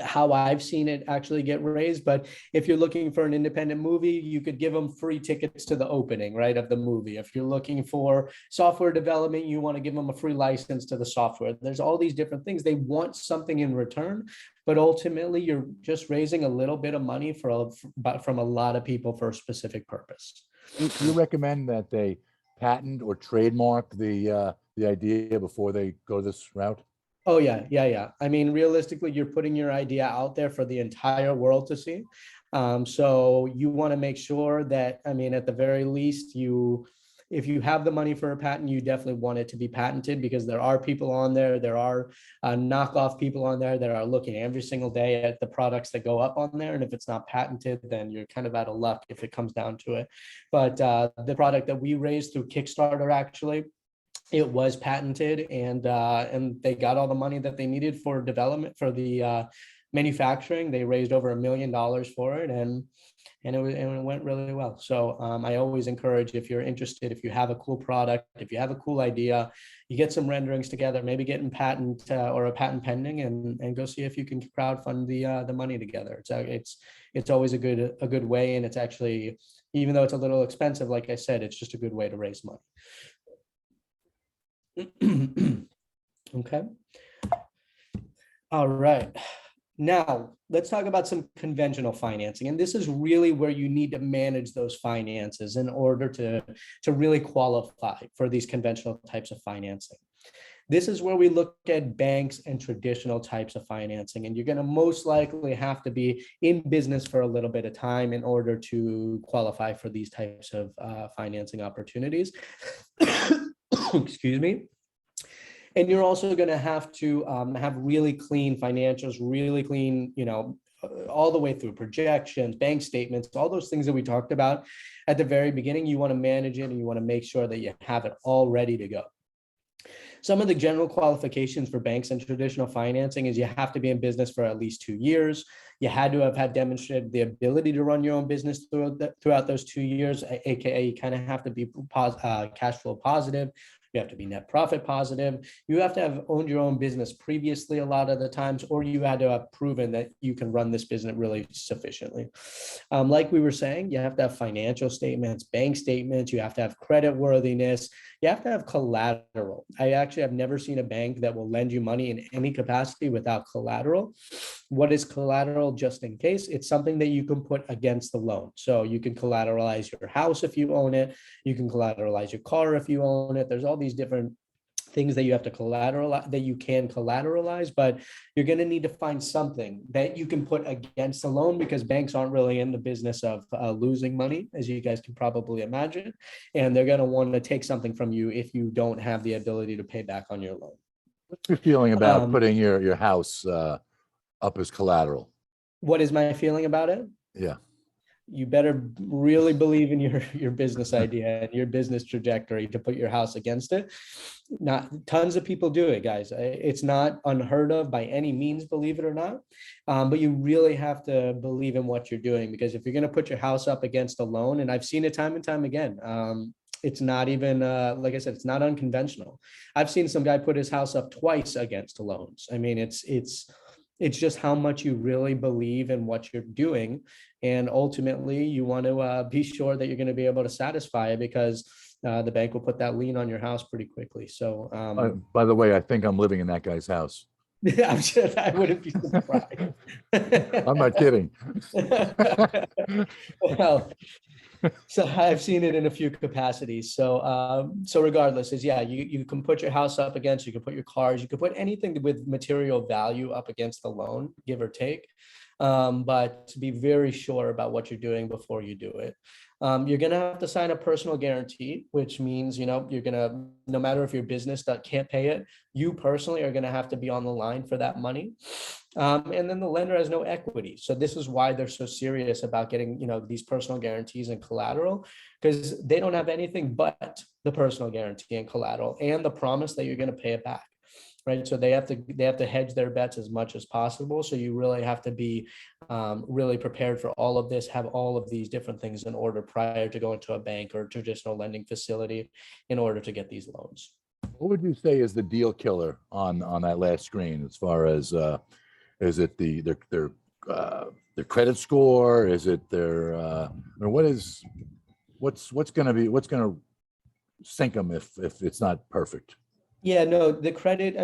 how I've seen it actually get raised. But if you're looking for an independent movie, you could give them free tickets to the opening, right, of the movie. If you're looking for software development, you want to give them a free license to the software. There's all these different things. They want something in return, but ultimately you're just raising a little bit of money from a lot of people for a specific purpose. You recommend that they patent or trademark the idea before they go this route? Oh, yeah. I mean, realistically, you're putting your idea out there for the entire world to see. So you want to make sure that, I mean, at the very least, if you have the money for a patent, you definitely want it to be patented, because there are people on there. There are knockoff people on there that are looking every single day at the products that go up on there. And if it's not patented, then you're kind of out of luck if it comes down to it. But the product that we raised through Kickstarter, actually, it was patented, and they got all the money that they needed for development, for the manufacturing. They raised over $1 million for it, and it went really well. So I always encourage, if you're interested, if you have a cool product, if you have a cool idea, you get some renderings together, maybe get in patent or a patent pending, and go see if you can crowdfund the money together. It's always a good way, and it's actually, even though it's a little expensive, like I said, it's just a good way to raise money. Okay. All right. Now, let's talk about some conventional financing. And this is really where you need to manage those finances in order to really qualify for these conventional types of financing. This is where we look at banks and traditional types of financing. And you're going to most likely have to be in business for a little bit of time in order to qualify for these types of financing opportunities. Excuse me. And you're also going to have to have really clean financials, really clean, all the way through projections, bank statements, all those things that we talked about at the very beginning. You want to manage it and you want to make sure that you have it all ready to go. Some of the general qualifications for banks and traditional financing is you have to be in business for at least 2 years. You had to have demonstrated the ability to run your own business throughout those 2 years, aka you kind of have to be cash flow positive. You have to be net profit positive. You have to have owned your own business previously a lot of the times, or you had to have proven that you can run this business really sufficiently. Like we were saying, you have to have financial statements, bank statements, you have to have credit worthiness, you have to have collateral. I actually have never seen a bank that will lend you money in any capacity without collateral. What is collateral? Just in case, it's something that you can put against the loan. So you can collateralize your house if you own it. You can collateralize your car if you own it. There's all these different things that you have to collateralize, that you can collateralize, but you're going to need to find something that you can put against the loan, because banks aren't really in the business of losing money, as you guys can probably imagine. And they're going to want to take something from you if you don't have the ability to pay back on your loan. What's your feeling about putting your house up as collateral? What is my feeling about it? Yeah. You better really believe in your business idea and your business trajectory to put your house against it. Not tons of people do it, guys. It's not unheard of by any means, believe it or not. But you really have to believe in what you're doing, because if you're going to put your house up against a loan, and I've seen it time and time again, it's not even, like I said, it's not unconventional. I've seen some guy put his house up twice against loans. I mean, it's just how much you really believe in what you're doing. And ultimately, you want to be sure that you're going to be able to satisfy it, because the bank will put that lien on your house pretty quickly. So, by the way, I think I'm living in that guy's house. I'm sure I wouldn't be surprised. I'm not kidding. Well, so I've seen it in a few capacities. So, so regardless, you can put your house up against, you can put your cars, you can put anything with material value up against the loan, give or take. But to be very sure about what you're doing before you do it. You're going to have to sign a personal guarantee, which means, you're going to, no matter if your business that can't pay it, you personally are going to have to be on the line for that money. And then the lender has no equity. So this is why they're so serious about getting, these personal guarantees and collateral, because they don't have anything but the personal guarantee and collateral and the promise that you're going to pay it back. Right. So they have to hedge their bets as much as possible. So you really have to be really prepared for all of this, have all of these different things in order prior to going to a bank or traditional lending facility in order to get these loans. What would you say is the deal killer on that last screen, as far as is it their credit score? Is it their or what's going to sink them if it's not perfect? Yeah, no, the credit,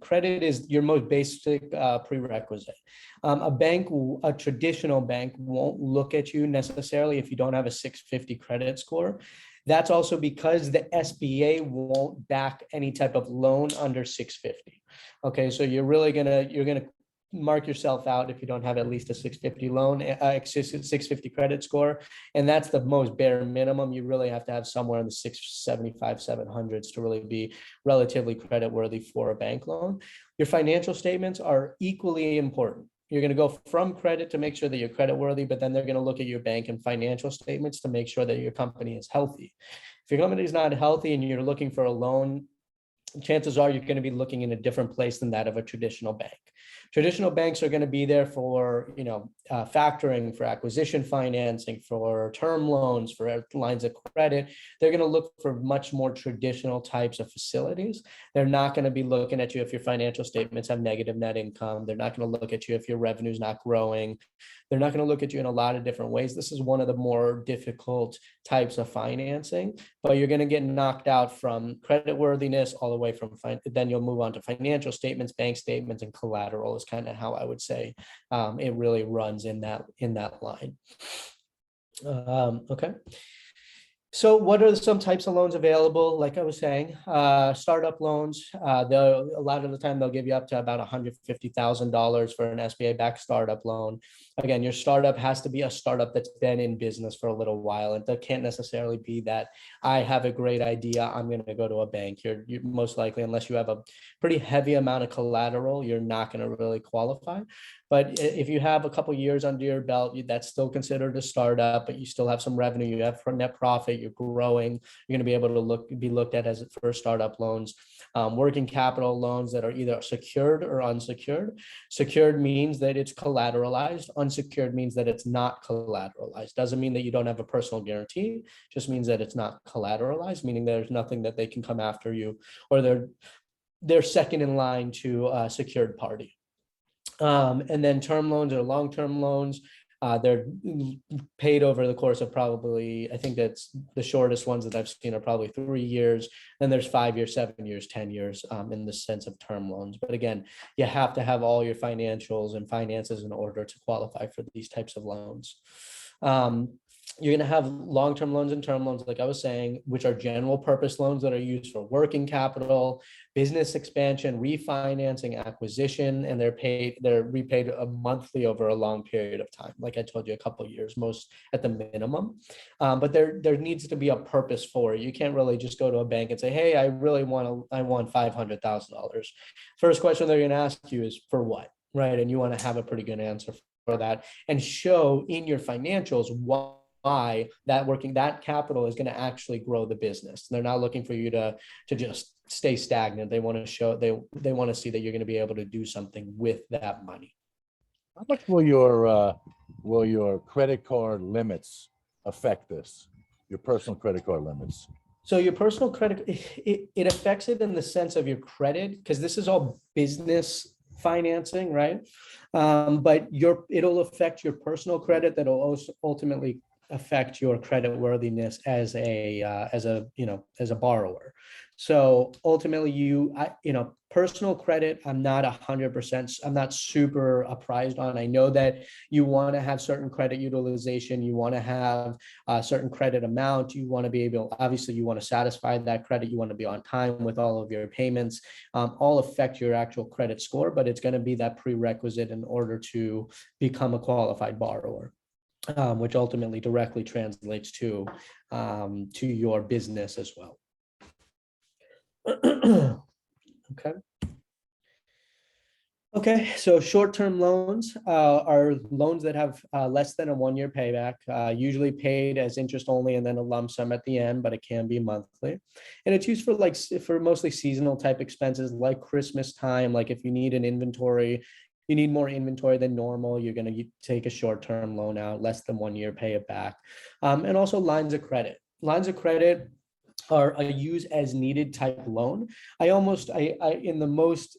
credit is your most basic prerequisite. A traditional bank won't look at you necessarily if you don't have a 650 credit score. That's also because the SBA won't back any type of loan under 650. Okay, so you're gonna mark yourself out if you don't have at least a 650 loan, 650 credit score. And that's the most bare minimum. You really have to have somewhere in the 675, 700s to really be relatively credit worthy for a bank loan. Your financial statements are equally important. You're going to go from credit to make sure that you're credit worthy, but then they're going to look at your bank and financial statements to make sure that your company is healthy. If your company is not healthy and you're looking for a loan, chances are you're going to be looking in a different place than that of a traditional bank. Traditional banks are going to be there for, factoring, for acquisition financing, for term loans, for lines of credit. They're going to look for much more traditional types of facilities. They're not going to be looking at you if your financial statements have negative net income. They're not going to look at you if your revenue is not growing. They're not going to look at you in a lot of different ways. This is one of the more difficult types of financing, but you're going to get knocked out from credit worthiness all the way from then you'll move on to financial statements, bank statements, and collateral is kind of how I would say it really runs in that line. Okay. So what are some types of loans available? Like I was saying, startup loans, a lot of the time they'll give you up to about $150,000 for an SBA-backed startup loan. Again, your startup has to be a startup that's been in business for a little while. And that can't necessarily be that I have a great idea, I'm going to go to a bank. You're most likely, unless you have a pretty heavy amount of collateral, you're not going to really qualify. But if you have a couple years under your belt, that's still considered a startup, but you still have some revenue, you have net profit, you're growing, you're going to be able to be looked at as for startup loans. Working capital loans that are either secured or unsecured. Secured means that it's collateralized. Unsecured means that it's not collateralized. Doesn't mean that you don't have a personal guarantee, just means that it's not collateralized, meaning there's nothing that they can come after you, or they're second in line to a secured party. And then term loans or long-term loans, they're paid over the course of probably, I think that's the shortest ones that I've seen are probably 3 years. Then there's 5 years, 7 years, 10 years in the sense of term loans. But again, you have to have all your financials and finances in order to qualify for these types of loans. You're going to have long-term loans and term loans, like I was saying, which are general purpose loans that are used for working capital, business expansion, refinancing, acquisition, and they're repaid monthly over a long period of time. Like I told you, a couple of years, most at the minimum. But there needs to be a purpose for it. You can't really just go to a bank and say, hey, I want $500,000. First question they're going to ask you is for what, right? And you want to have a pretty good answer for that and show in your financials why that capital is going to actually grow the business. They're not looking for you to just stay stagnant. They want to show, they want to see that you're going to be able to do something with that money. How much will your credit card limits affect this? Your personal credit card limits? So your personal credit, it affects it in the sense of your credit, because this is all business financing, right? But it'll affect your personal credit. That'll also ultimately affect your credit worthiness as a borrower. So ultimately, personal credit, I'm not 100%, I'm not super apprised on. I know that you want to have certain credit utilization, you want to have a certain credit amount, you want to be able, obviously you want to satisfy that credit, you want to be on time with all of your payments, all affect your actual credit score, but it's going to be that prerequisite in order to become a qualified borrower. Which ultimately directly translates to your business as well. Okay, so short-term loans are loans that have less than a 1-year payback, usually paid as interest only and then a lump sum at the end, but it can be monthly. And it's used for mostly seasonal type expenses like Christmas time, like if you need an inventory, you need more inventory than normal, you're going to take a short-term loan out, less than 1 year, pay it back. And also lines of credit. Lines of credit are a use as needed type loan. I in the most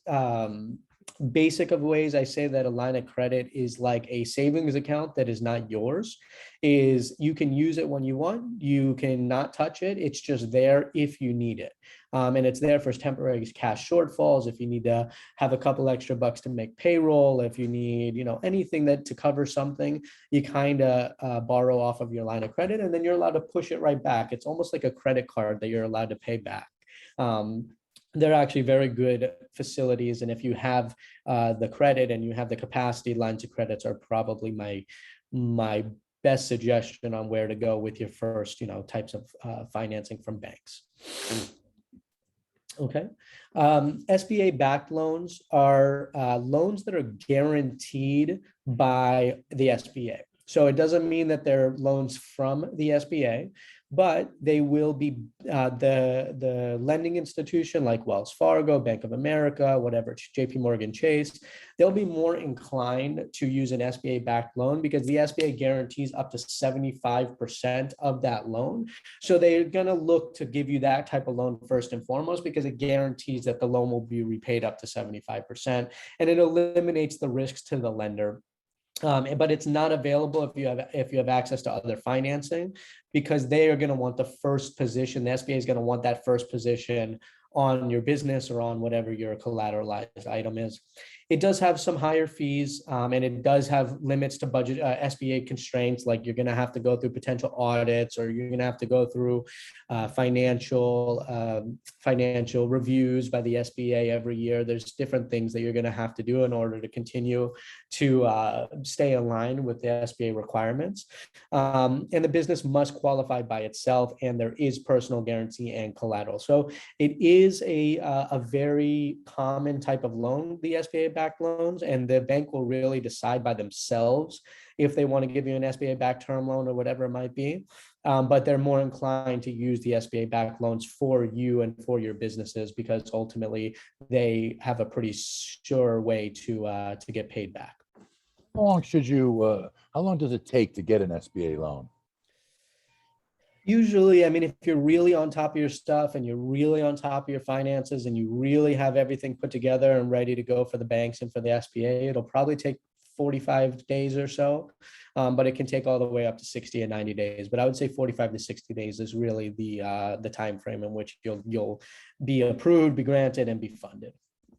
basic of ways, I say that a line of credit is like a savings account that is not yours. Is you can use it when you want, you can not touch it. It's just there if you need it. And it's there for temporary cash shortfalls. If you need to have a couple extra bucks to make payroll, if you need, anything to cover something, you kind of borrow off of your line of credit, and then you're allowed to push it right back. It's almost like a credit card that you're allowed to pay back. They're actually very good facilities. And if you have the credit and you have the capacity, lines of credits are probably my best suggestion on where to go with your first, types of financing from banks. Okay. SBA backed loans are loans that are guaranteed by the SBA. So it doesn't mean that they're loans from the SBA, but they will be the lending institution like Wells Fargo, Bank of America, whatever, JP Morgan Chase, they'll be more inclined to use an SBA backed loan because the SBA guarantees up to 75% of that loan. So they're going to look to give you that type of loan first and foremost because it guarantees that the loan will be repaid up to 75%, and it eliminates the risks to the lender. But it's not available if you have access to other financing, because they are going to want the first position. The SBA is going to want that first position on your business or on whatever your collateralized item is. It does have some higher fees, and it does have limits to budget, SBA constraints, like you're going to have to go through potential audits, or you're going to have to go through financial reviews by the SBA every year. There's different things that you're going to have to do in order to continue to stay in line with the SBA requirements. And the business must qualify by itself, and there is personal guarantee and collateral. So it is a very common type of loan, the SBA-backed loans, and the bank will really decide by themselves if they want to give you an SBA-backed term loan or whatever it might be. But they're more inclined to use the SBA-backed loans for you and for your businesses, because ultimately they have a pretty sure way to get paid back. How long does it take to get an SBA loan? Usually, I mean, if you're really on top of your stuff and you're really on top of your finances and you really have everything put together and ready to go for the banks and for the SBA, it'll probably take 45 days or so, but it can take all the way up to 60 and 90 days. But I would say 45 to 60 days is really the time frame in which you'll be approved, be granted, and be funded.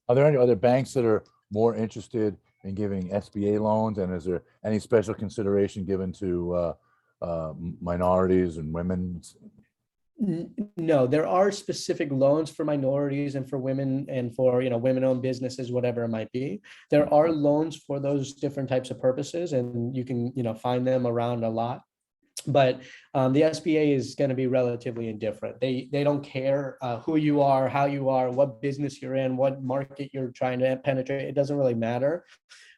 Are there any other banks that are more interested in giving SBA loans, and is there any special consideration given to minorities and women? No, there are specific loans for minorities and for women and for, women-owned businesses, whatever it might be. There are loans for those different types of purposes, and you can, find them around a lot. But the SBA is going to be relatively indifferent. They don't care who you are, how you are, what business you're in, what market you're trying to penetrate. It doesn't really matter.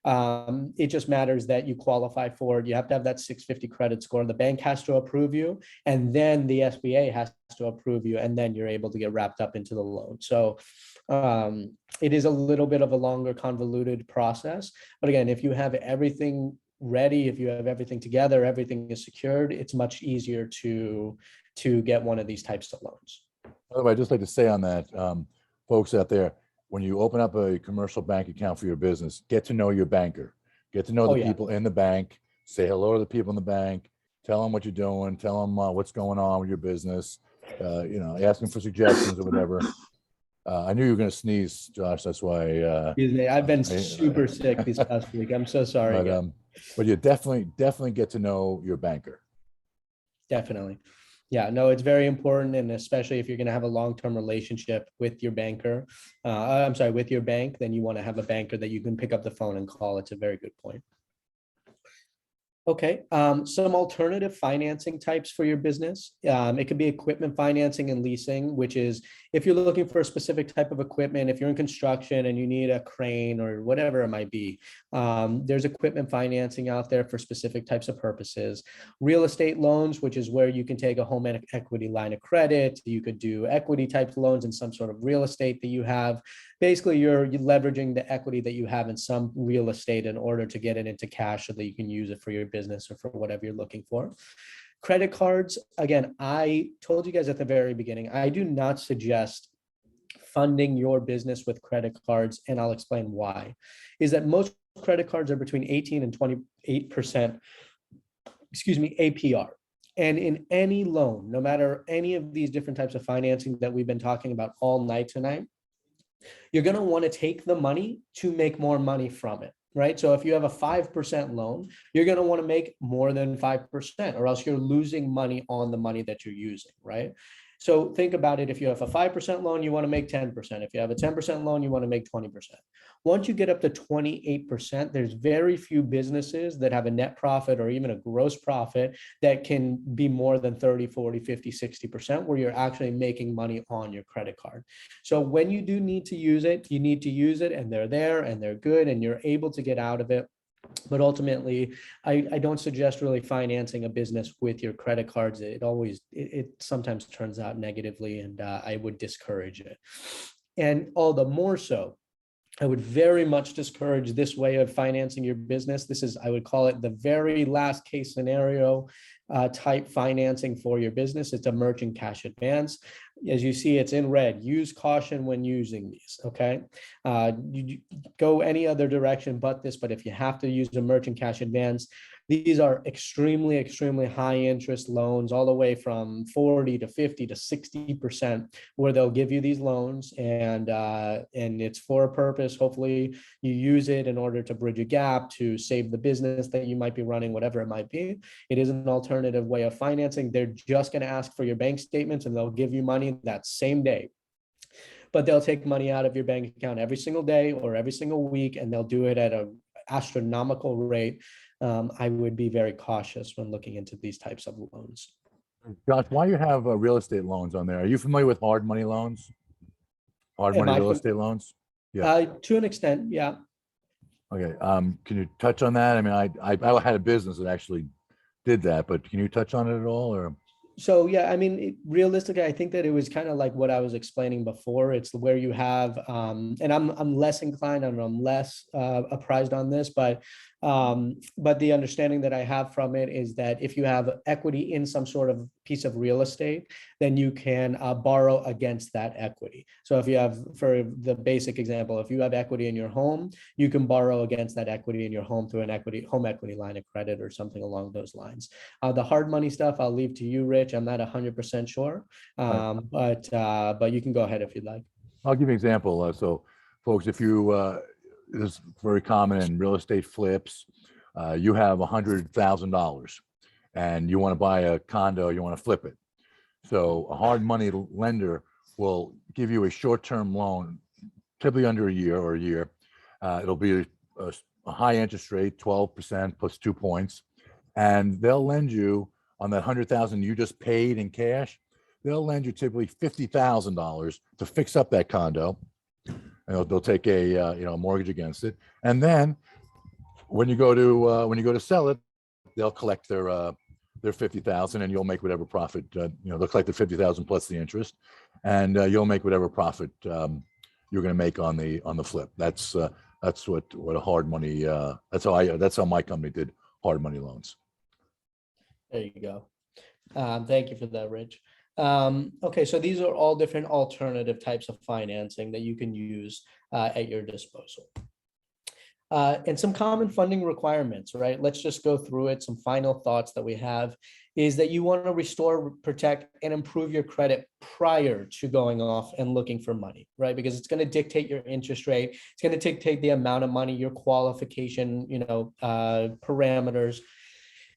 It just matters that you qualify for it. You have to have that 650 credit score. The bank has to approve you, and then the SBA has to approve you, and then you're able to get wrapped up into the loan. So it is a little bit of a longer, convoluted process. But again, if you have everything ready, if you have everything together, everything is secured, it's much easier to get one of these types of loans. By the way, I'd just like to say on that, folks out there, when you open up a commercial bank account for your business, get to know your banker, get to know the people in the bank, say hello to the people in the bank, tell them what you're doing, tell them what's going on with your business, ask them for suggestions or whatever. I knew you were going to sneeze, Josh. That's why. Excuse me. I've been super sick this past week. I'm so sorry. But you definitely get to know your banker. Definitely. Yeah, no, it's very important. And especially if you're going to have a long-term relationship with your banker, with your bank, then you want to have a banker that you can pick up the phone and call. It's a very good point. Okay, some alternative financing types for your business. It could be equipment financing and leasing, which is if you're looking for a specific type of equipment, if you're in construction and you need a crane or whatever it might be, there's equipment financing out there for specific types of purposes. Real estate loans, which is where you can take a home equity line of credit. You could do equity type loans in some sort of real estate that you have. Basically, you're leveraging the equity that you have in some real estate in order to get it into cash so that you can use it for your business or for whatever you're looking for. Credit cards, again, I told you guys at the very beginning, I do not suggest funding your business with credit cards, and I'll explain why. Is that most credit cards are between 18 and 28%, APR. And in any loan, no matter any of these different types of financing that we've been talking about all night tonight, you're going to want to take the money to make more money from it, right? So if you have a 5% loan, you're going to want to make more than 5%, or else you're losing money on the money that you're using, right? So think about it. If you have a 5% loan, you want to make 10%. If you have a 10% loan, you want to make 20%. Once you get up to 28%, there's very few businesses that have a net profit or even a gross profit that can be more than 30, 40, 50, 60%, where you're actually making money on your credit card. So when you do need to use it, you need to use it, and they're there and they're good and you're able to get out of it. But ultimately, I don't suggest really financing a business with your credit cards. It sometimes turns out negatively, and I would discourage it. And all the more so, I would very much discourage this way of financing your business. This is, I would call it the very last case scenario. type financing for your business. It's a merchant cash advance. As you see, it's in red. Use caution when using these, okay? You go any other direction but this, but if you have to use a merchant cash advance, these are extremely, extremely high interest loans, all the way from 40 to 50 to 60%, where they'll give you these loans, and it's for a purpose. Hopefully you use it in order to bridge a gap, to save the business that you might be running, whatever it might be. It is an alternative way of financing. They're just going to ask for your bank statements, and they'll give you money that same day. But they'll take money out of your bank account every single day or every single week, and they'll do it at an astronomical rate. I would be very cautious when looking into these types of loans. Josh, why you have real estate loans on there? Are you familiar with hard money loans? Hard Am money I real fam- estate loans? Yeah. To an extent, yeah. Okay. Can you touch on that? I mean, I had a business that actually did that, but can you touch on it at all, or? So yeah, I mean, realistically, I think that it was kind of like what I was explaining before. It's where you have, and I'm less inclined and I'm less apprised on this, but the understanding that I have from it is that if you have equity in some sort of piece of real estate, then you can borrow against that equity. So if you have, for the basic example, if you have equity in your home, you can borrow against that equity in your home through an home equity line of credit or something along those lines. The hard money stuff, I'll leave to you, Rich. I'm not 100% sure, but you can go ahead if you'd like. I'll give you an example. So folks, if you, this is very common in real estate flips, you have $100,000 and you want to buy a condo, you want to flip it. So a hard money lender will give you a short-term loan, typically under a year or a year. It'll be a high interest rate, 12% plus 2 points. And they'll lend you on that $100,000 you just paid in cash. They'll lend you typically $50,000 to fix up that condo. And they'll take a mortgage against it. And then when you go to sell it, they'll collect their 50,000, and you'll make whatever profit. They'll collect the 50,000 plus the interest, and you'll make whatever profit you're going to make on the flip. That's what a hard money. That's how my company did hard money loans. There you go. Thank you for that, Rich. Okay, so these are all different alternative types of financing that you can use at your disposal. And some common funding requirements, right? Let's just go through it. Some final thoughts that we have is that you want to restore, protect, and improve your credit prior to going off and looking for money, right? Because it's going to dictate your interest rate. It's going to dictate the amount of money, your qualification, parameters.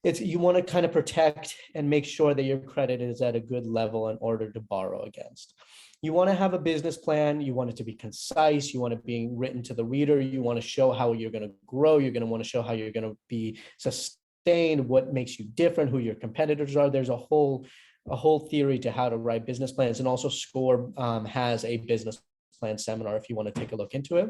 You want to kind of protect and make sure that your credit is at a good level in order to borrow against. You want to have a business plan. You want it to be concise. You want it being written to the reader. You want to show how you're going to grow. You're going to want to show how you're going to be sustained, what makes you different, who your competitors are. There's a whole theory to how to write business plans. And also SCORE has a business plan seminar if you want to take a look into it.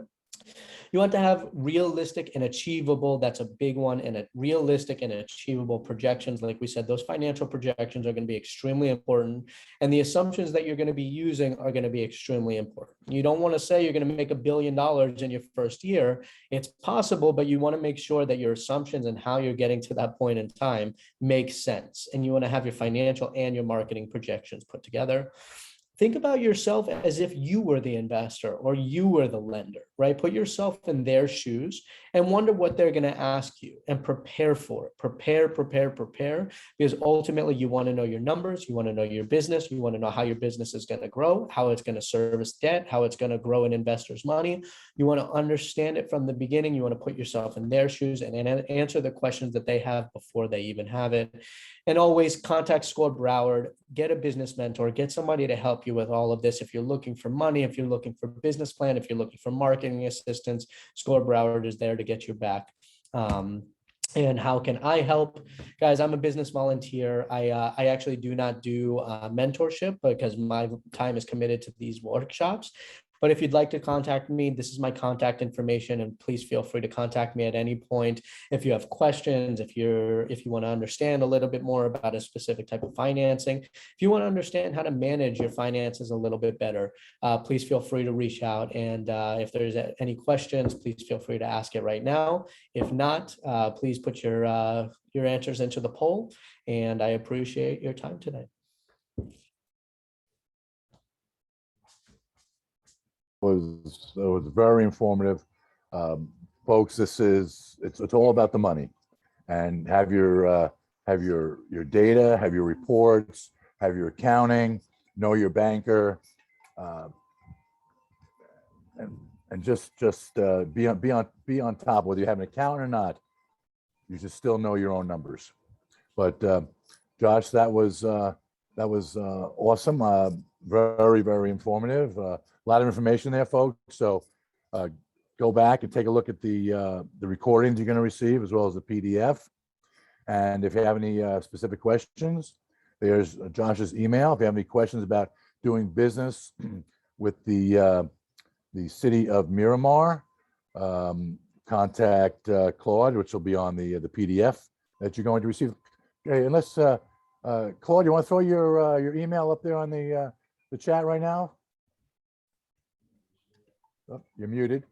You want to have realistic and achievable, that's a big one, and realistic and achievable projections. Like we said, those financial projections are going to be extremely important. And the assumptions that you're going to be using are going to be extremely important. You don't want to say you're going to make $1 billion in your first year. It's possible, but you want to make sure that your assumptions and how you're getting to that point in time make sense. And you want to have your financial and your marketing projections put together. Think about yourself as if you were the investor or you were the lender, right? Put yourself in their shoes and wonder what they're going to ask you and prepare for it. Prepare, because ultimately you want to know your numbers. You want to know your business. You want to know how your business is going to grow, how it's going to service debt, how it's going to grow an investor's money. You want to understand it from the beginning. You want to put yourself in their shoes and answer the questions that they have before they even have it. And always contact SCORE Broward, get a business mentor, get somebody to help you with all of this. If you're looking for money, if you're looking for business plan, if you're looking for marketing assistance, SCORE Broward is there to get you back. And how can I help? Guys, I'm a business volunteer. I actually do not do mentorship because my time is committed to these workshops. But if you'd like to contact me, this is my contact information, and please feel free to contact me at any point. If you have questions, if you want to understand a little bit more about a specific type of financing, if you want to understand how to manage your finances a little bit better, please feel free to reach out. And if there's any questions, please feel free to ask it right now. If not, please put your answers into the poll, and I appreciate your time today. Was very informative. Folks, it's all about the money, and have your data, have your reports, have your accounting, know your banker, and just be on top, whether you have an account or not. You should still know your own numbers. But Josh, that was awesome. Very, very informative. A lot of information there, folks. So go back and take a look at the recordings you're going to receive, as well as the PDF. And if you have any specific questions, there's Josh's email. If you have any questions about doing business with the city of Miramar, contact Claude, which will be on the PDF that you're going to receive. Okay, unless Claude, you want to throw your email up there on the chat right now? Oh, you're muted.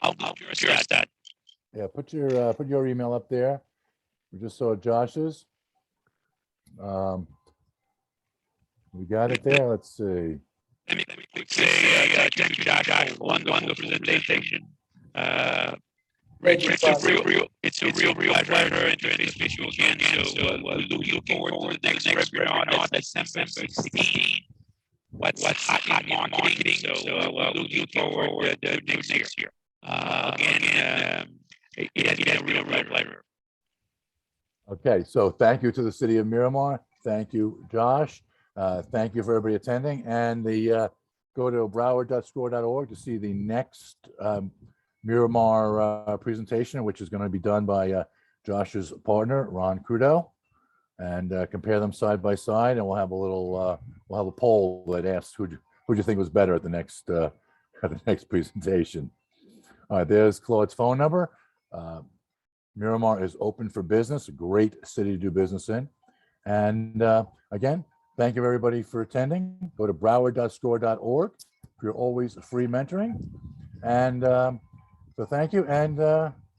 I'll address that. Yeah, put your email up there. We just saw Josh's. We got it there. Let's see. Let me say thank you, Josh, for wonderful presentation. It's a real pleasure to interface you again. So we're looking forward to the next webinar. That's December 16. What's hot in marketing? So we're looking forward to next year. Again, it has been a real pleasure. Okay, so thank you to the city of Miramar. Thank you, Josh. Thank you for everybody attending. And go to broward.score.org to see the next Miramar presentation, which is going to be done by Josh's partner, Ron Crudo, and compare them side by side. And we'll have a poll that asks who do you think was better at the next presentation. All right, there's Claude's phone number. Miramar is open for business, a great city to do business in. And again, thank you everybody for attending. Go to broward.score.org for your always free mentoring. And so thank you. And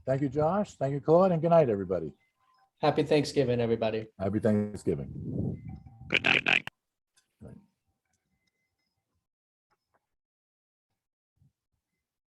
thank you, Josh. Thank you, Claude. And good night, everybody. Happy Thanksgiving, everybody. Happy Thanksgiving. Good night.